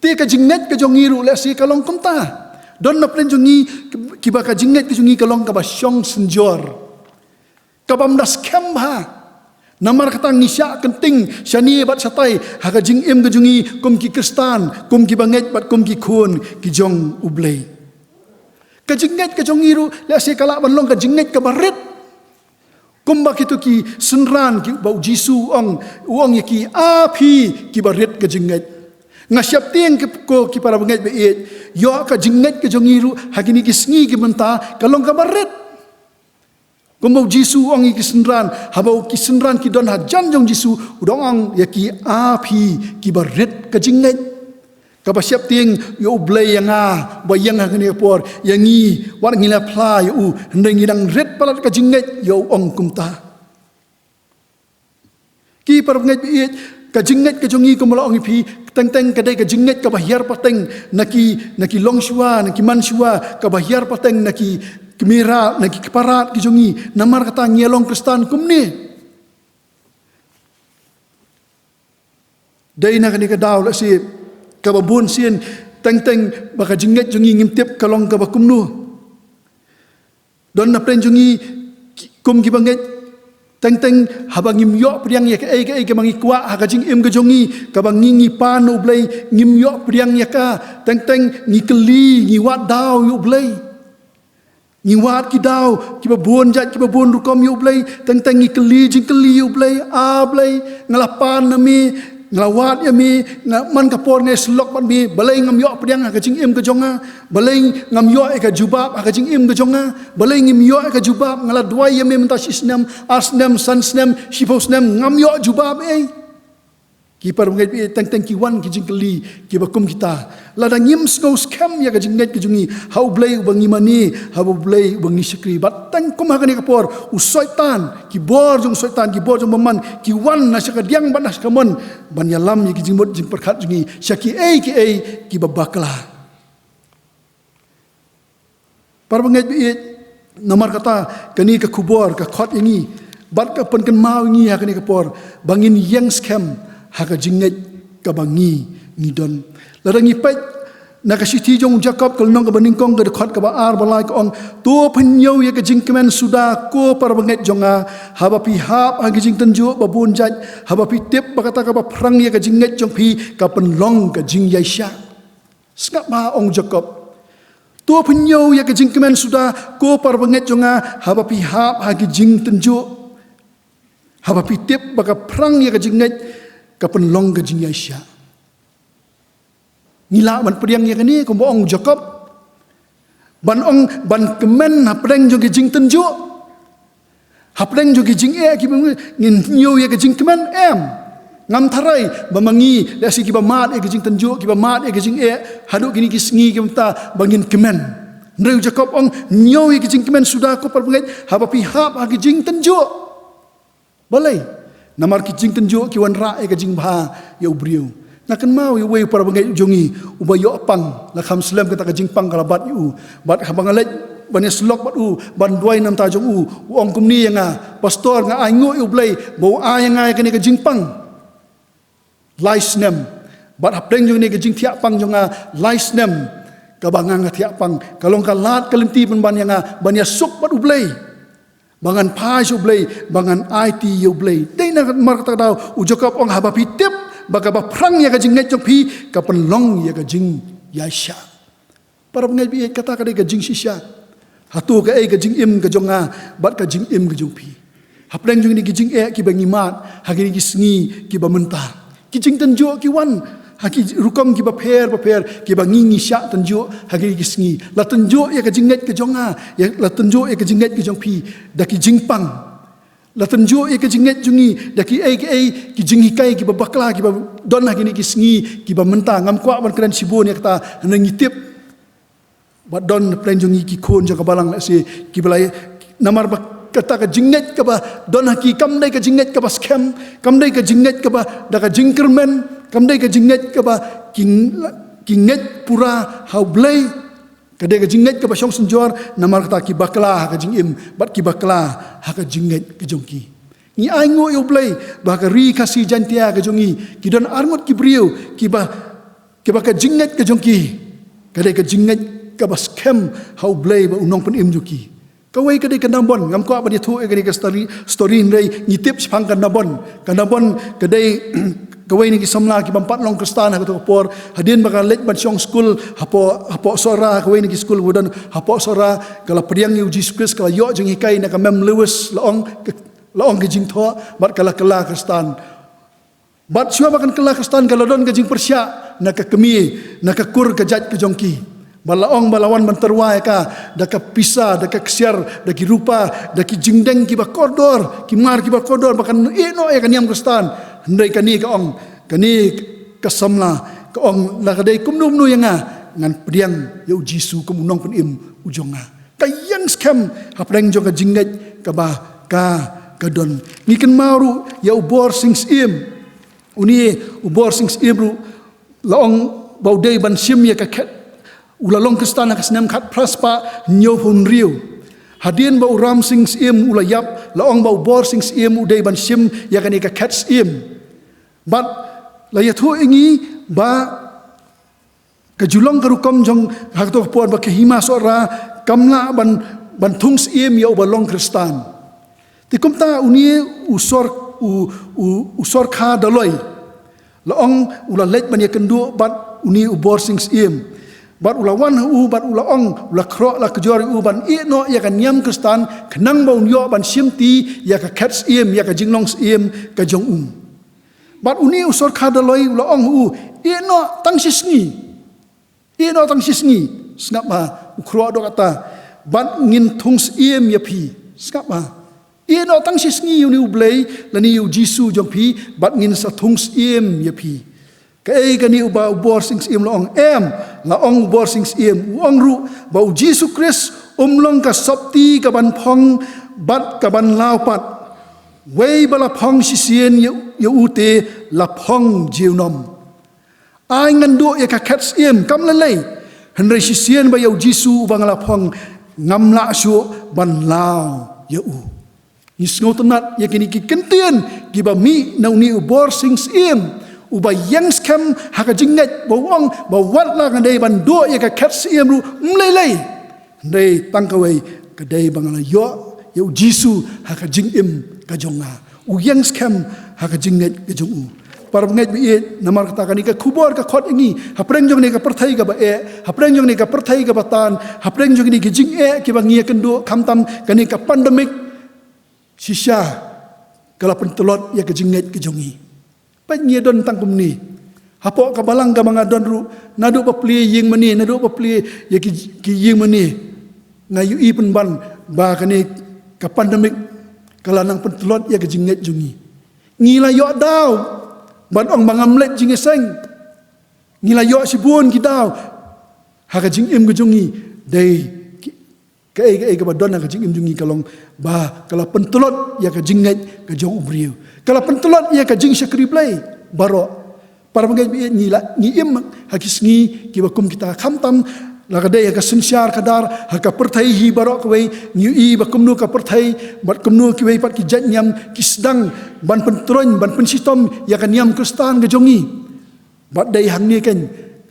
ti ka jinget ka jongiru la si kalong kumta don na plen jongi ki ba ka jinget ka jongi kalong ka basyong senjor ka bamdas kemha namar kata ngisya kenting syani bat satai haka jing im gejungi kum ki kristan kum ki banget bat kum ki kun ki jong ublei ka jinget ka jongiru la se kala banlong ka jinget ka baret kum ba kitu ki senran ki bau jisu ong uang ki api ki baret ka jinget ngasyap tiang ki para banget be yo ka jinget ka jongiru hakini ki sngi ki menta kalong ka baret Kumau Jisu ang ikisenran, habau kisenran ki don hajan jong Jisu, udong ang yaki api ki barit ka jinget. Kapasyap ting yo ublay yang bayang hangni por yangi war ngila pla yo hendang ngidang red palat ka jinget yo ong kumta. Ki parnget biit ka jinget ka jongi kumala ong ipi teng kadai ka jinget ka bahyar pateng naki longshua naki manshua ka bahyar pateng naki kemira naki keparat ki jongi namar kata nyelong kristan kumni dai nak ni ka daw la si ka babun sien teng baka jinget jongi ngimtip kalong ka bakumnu don na pren jongi kum ki banget teng habang ngimyo priang ya ka ai ka mangi kwa ha ka jing im ka jongi ka bang ngi pan ublei ngimyo priang ya ka teng ngikeli ngiwat daw yu ublei ngiwat ki daw ki babon jat ki babon rukom yu ublei teng ngikeli jingkeli yu ublei a blei ngalapan nami ngelawat ya mi man kapor ngai slok pat mi balai ngam yo priang ka jing im ka jonga balai ngam yo ka jubab ka jing im ka jonga balai ngim yo ka jubab ngala dwai ya mi menta sisnam asnam sansnam shifosnam ngam yo jubab ki par ngai bi teng ki wan ki jing keli ki bakum kita lada ngim snow scam ya ka jing ngai ki jungi hau blai bangi mani hau blai bangi sikri bat teng kum ha ka ni kapor usoitan ki bor jong soitan ki bor jong maman ki wan na saka diang ban nas kamon ban yalam ki jing mot jing perkhat jungi syaki ki babakla par ngai bi nomor kata kani ka kubor ka khot ini bat ka pen kan mau ngi ha ka ni kapor bangin yang scam haka jinget kabangi ngidon larang ipet nakasiti jong Jacob kalnong ka baningkong ka dekat ka baar balai ka ong to penyo ya ka jingkemen sudah ko para banget jonga haba pihap ha jing tenju babun jat haba pitip bakata ka perang ya ka jinget jong pi ka penlong ka jing yaisha skap ma ong Jacob to penyo ya ka jingkemen sudah ko para banget jonga haba pihap ha jing tenju haba pitip baka perang ya ka jinget kapan long ke jing Aisyah ngila ban priang ya kani ko ong Jacob ban kemen hapreng jo ke jing tenjo hapreng jo ke jing ki ngin nyo ya ke jing kemen ngam tharai bamangi la si ki ba mat ke jing tenjo ki ba mat ke jing hadu kini ki sngi ki mta bangin kemen ndreu Jacob ong nyo ya ke jing kemen sudah ko par pengai haba pihap ha ke jing tenjo balai namar ki jing tenjo ki wan ra ka jing bha ya ubriu nakan mau ya wei para bangai jongi ubayo pang la kham slam kata ka jing pang kala bat yu bat habangalet ban slok bat u ban duai nam ta jong u ong kumni nga pastor nga ai ngo yu blai bo ai nga ka ni ka jing pang laisnem bat hapleng jong ni ka jing thia pang jonga laisnem ka bangang thia pang kalong ka lat kalenti ban nga ban ya suk bat u blai bangan pai so blai bangan IT yo blai dei na markata daw u Jacob ong haba pitip baka ba prang ya ka jing ngai chok pi ka penlong ya ka jing yaisha para ngai bi kata ka jing shisha hatu ka ka jing im ka jonga bat ka jing im ka jong pi Hapreng jong ni kijing ki bangimat, hagi ki sengi ki mentah. Kijing tenjo ki wan, hagi rukom ki paper ki bangingi syak tenjo hagi ki sengi. La tenjo ya ka jinget ke jonga, ya la tenjo ya ka jinget ke jong pi, da ki jingpang. La tenjo ya ka jinget jungi, da ki ki jingi kai ki babakla ki don hagi ni ki sengi ki mentah ngam kwa ban kran sibon ya kata nangitip. Bat don plan jungi ki kon jong kabalang la se ki balai namar kata ka jinget ka ba don haki kam dai ka jinget ka ba scam, kam dai ka jinget ka ba da ka jingkermen, kam dai ka jinget ka ba kinget pura hau blai ka dai ka jinget ka ba syong senjor namar kata ki bakla ka jingim bat ki bakla ha ka jinget ka jongki ni ai ngo yo blai ba ka ri ka si jantia ka jongi ki don armut ki brio ki ba ka jinget ka jongki ka dai ka jinget ka ba scam hau blai ba unong pen im juki. Kawai kadai kanabon ngam ko abadi thu egani ka story ndai ngitip sipang kanabon kadai kawai ni kisamla ki bampat long kristan ha to por hadin baka let ban syong school hapo sora kawai ni ki school wudan hapo sora kala priang yu Jesus Christ kala yo jeng hikai na ka mem lewis laong ke jing tho bat kala kristan bat syua bakan kala kristan kala don ke jing persya na ka kemi na ka kur ka jat ke jongki. Balaong balawan menterwai ka da ka pisa da ka ksiar da ki rupa da ki jingdeng ki ba kodor ki mar ki ba kodor bakan eno ya kaniam kristan ndai kani ka ong kani kasamla ka ong la ka dai kumnum nu yanga ngan priang ya jisu kum unong pen im ujonga kayang scam hapreng jo ka jingget ka ba ka don ni ken maru ya ubor sings im uni ubor sings im laong baudai ban sim ya ka ulalong kristan na kasnam khat praspa nyo hun riu hadien ba uram sings im ulayap laong ba ubor sings im udai ban sim ya kani ka kats im but la yathu ingi ba kajulong karukom jong hakto puan ba kahima sora kamla ban thungs im ya ubalong kristan tikum ta uni usor kha daloi laong ulalet ban ya kendu bat uni ubor sings im bat ulawan bat ulaong ula kro la kejori ban no ya kan nyam kristan kenang baun yo ban simti ya ka kats im ya ka jinglong im ka jong bat uni usor khadaloi ulaong no tang sisngi snap ba ukro do kata bat ngin thungs im ya pi snap ba no tang sisngi uni ublei lani yu jisu jong pi bat ngin sa thungs im ya pi kai kani uba ubor sings im laong laong ubor sings im uang ru bau Jesus Christ long ka sapti ka ban phong bat ka ban laupat wei bala phong sisien ya ute la phong jiunom ai ngando ya ka kats im kam lalai henry sisien ba ya Jesus bang la phong ngam la su ban lao ya u ni sngotenat ya kini ki kentien ki ba mi nau ni ubor sings im ubay yang scam haka jinget bawang bawat la ngandai bando ya ka kats im ru mlelei ndai tangkawai kadai bangala yo ya jisu haka jing im ka jonga u yang scam haka jinget ka jongu par ngai bi namar kata kani ka khubor ka khot ingi hapreng jong ni ka perthai ka ba hapreng jong ni ka perthai ka batan hapreng jong ni ki jing ki bangi kendo khamtam kani ka pandemic sisha kala pentolot ya ka jinget ka jongi penye don tangkum ni hapo ka balang ka mga don ru nadu pa pli ying mani nadu pa pli ya ki ying mani ngayu ipen ban ba kani ka pandemic kala nang pentolot ya ka jinget jungi ngila yo daw ban ong bangamlet jinge seng ngila yo sibun ki daw ha ka jing im ka jungi dei ka ba don ka jing im jungi kalong ba kala pentolot ya ka jinget ka jong ubriu kala pentolot ia ka jing syakri play baro para mengai ni im hakis ni ki bakum kita khamtam la ka dei ka sinsyar kadar ha ka perthai hi baro kwei ni i bakum nu ka perthai bat kumnu ki wei pat ki jat nyam ki sedang ban pentron ban pensitom ya ka nyam kristan ka jongi bat dei hang ni kan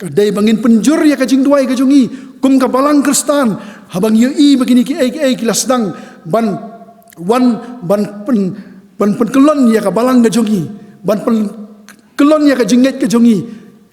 ka dei bangin penjur ya ka jing duai ka jongi kum ka balang kristan habang i begini ki ki la sedang ban kelon ya ka balang ka jongi ban kelon ya ka jinget ka jongi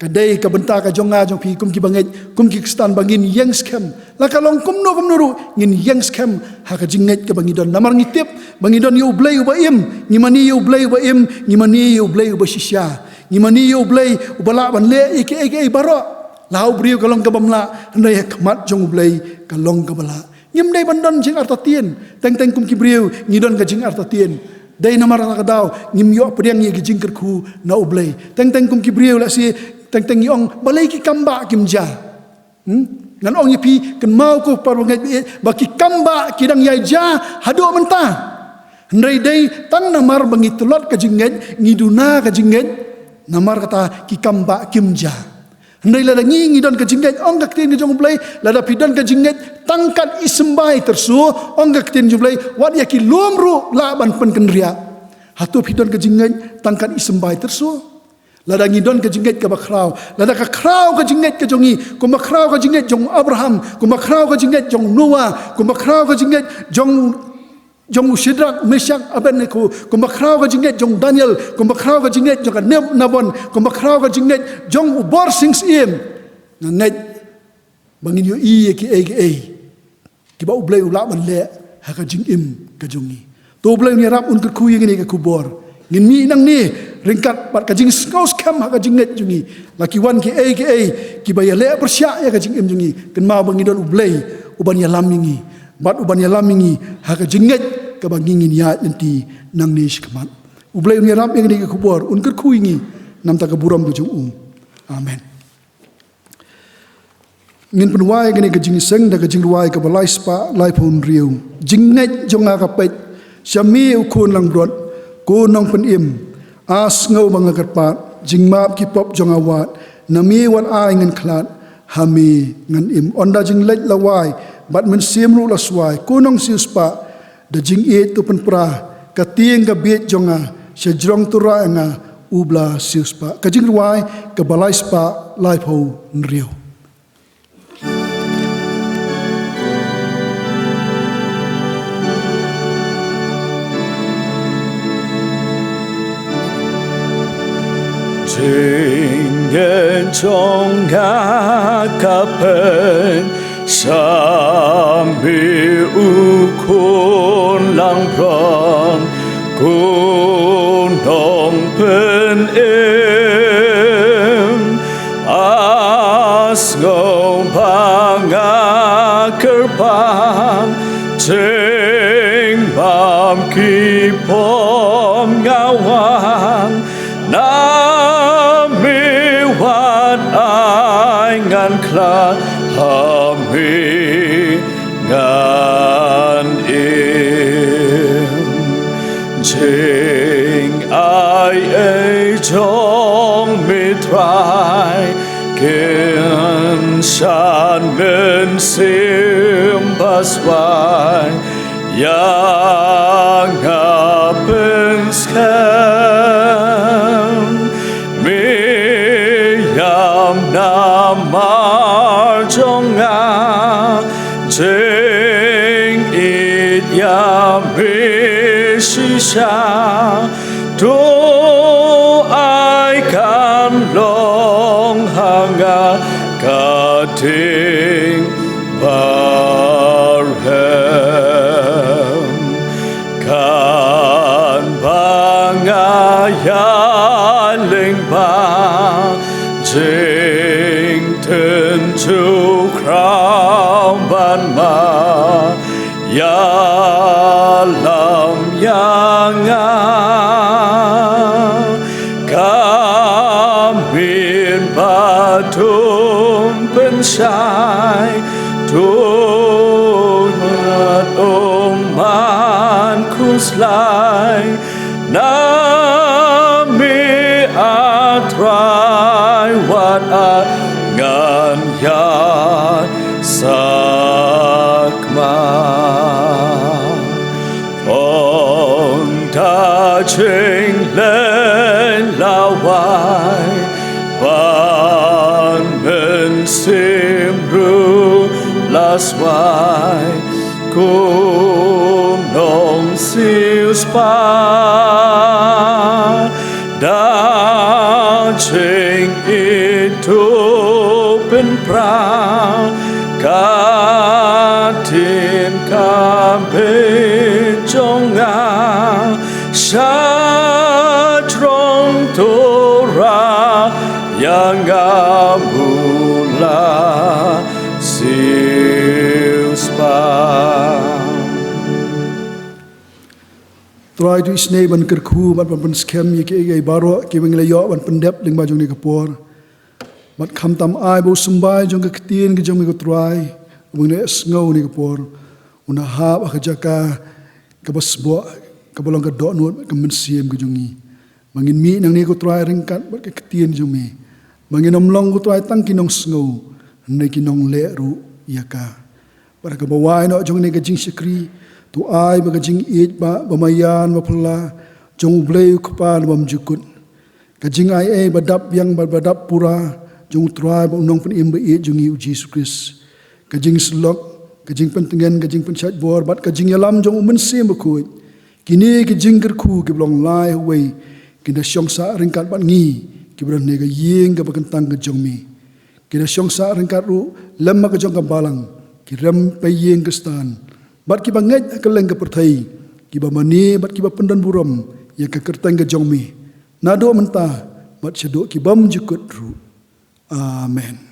kadai ka benta ka jonga jong pi kum ki banget kum ki stan bangin yang scam la ka long kum no ru ngin yang scam ha ka jinget ka bangidon namar ngitip bangidon yu blay uba im ngimani yu blay uba im ngimani yu blay uba shisha ngimani yu blay uba la ban le eke baro lau briu ka long ka bamla ndai khamat jong blay ka long ka bala ngim dai bandon jing arta tien teng kum ki briu ngidon ka jing arta tien dai namar ka daw ngim yo pediang ye ki jing kerku na ublay teng kum ki briu la si teng yong balai ki kamba kimja ngan ong yipi ken mau ko parwangai baki kamba kidang yai ja hado menta ndai dai tan namar bangi tulot ka jinget ngiduna ka jinget namar kata ki kamba kimja ndai la ngidon ka jinget ong ka tin jong blai la da pidon ka jinget tangkat isembai tersu ong ka tin jong blai wat ya ki lumru la ban pen kenria hatu pidon ka jinget tangkat isembai tersu lada ngidon ka jinget ka bakrau lada ka krau ka jinget ka jongi ku bakrau ka jinget jong Abraham ku bakrau ka jinget jong Noah ku bakrau ka jinget jong Shadrach Meshach Abednego ku bakrau ka jinget jong Daniel ku bakrau ka jinget jong Nabon ku bakrau ka jinget jong ubor sings im na net bangin yo i ki ki ba ublay ula ban le ha ka jing im ka jongi to ublay ni rap un ka ku yeng ni ka kubor ngin mi nang ni ringkat pat ka jing skaus kam ha ka jing net jungi laki wan ki ki ba ya le persya ya ka jing im jungi ken ma bangi don ublay uban ya lamingi bat uban ya lamingi ha ka jing net ka bangingin ya nanti nang ni shkamat ublay ni rap yang ni ka kubor un ker kuingi nam ta ka buram du jung amen ngin penwai gani ka jing seng da ka jing ruai ka balai spa lai pun riu jing net jonga ka pet syami ukun lang brot ko nong pen im as ngau bang pat jing map ki pop jong awat nami wan ai ngan klat hami ngan im onda jing lej lawai bat men sim ru laswai ko nong siuspa da jing e tu pen pra ka tieng ka bet jonga se jrong tura nga ubla siuspa ka jing ruai ka balai spa life ho nriu Ingen trong kapen sambil ukun lang pran kunong pen as ngong panga kerpang ceng bam kipom ngawang ngan klat hami ngan im jing ai jong mitrai kin shan men sim baswai yang apen skam namar jonga jeng it ya bishisha to ai kan long hanga kating barhem kan bangayan lingpa jing ten to crown ban ma ya lam yang kamin patum pensai tunat man kuslai nami atrai wat ngan ya sakma ong ta ching len lawai ban men sim ru laswai kunong sius pa da ching it เป็นพระกาทินคำเป็นจงงาชาตรงตุรายังงาบุลาสิวสปา Try to isnay ban kerku ban ban scam ye ke baro ke bang layo ban pendep ling ba jong ni kapor. Bat kham tam ai bo sumbai jong ke tien ke jong mi ko try. Bang ne sngau ni kapor. Una ha ba jaka ke basbo ke bolong ke do nuot ke mensiem ke jong ni. Mangin mi nang ni ko try ringkat bat ke tien jong mi. Mangin omlong ko try tang kinong sngau. Ne kinong le ru yaka. Para ke bawai no jong ni ke jing sikri. Tu ai baga jing it ba bamayan bapala jong bleu kpan bam jukut ka jing ai badap yang badap pura jong try ba unong pen imbe it jong yu Jesus Christ ka jing slok ka jing pentengen ka jing penchat bor bat ka jing yalam jong men sim bakut kini ka jing kerku ki blong lai we kina syong sa ringkat bat ngi ki bran ne ka yeng ka bakentang ka jong mi kina syong sa ringkat ru lemma ka jong ka balang ki rem pe yeng ka stan bat ki banget keleng ke perthai ki ba mani bat ki ba pendan buram ya ke kertang ke jongmi nado mentah bat sedok ki bam jukut ru amen.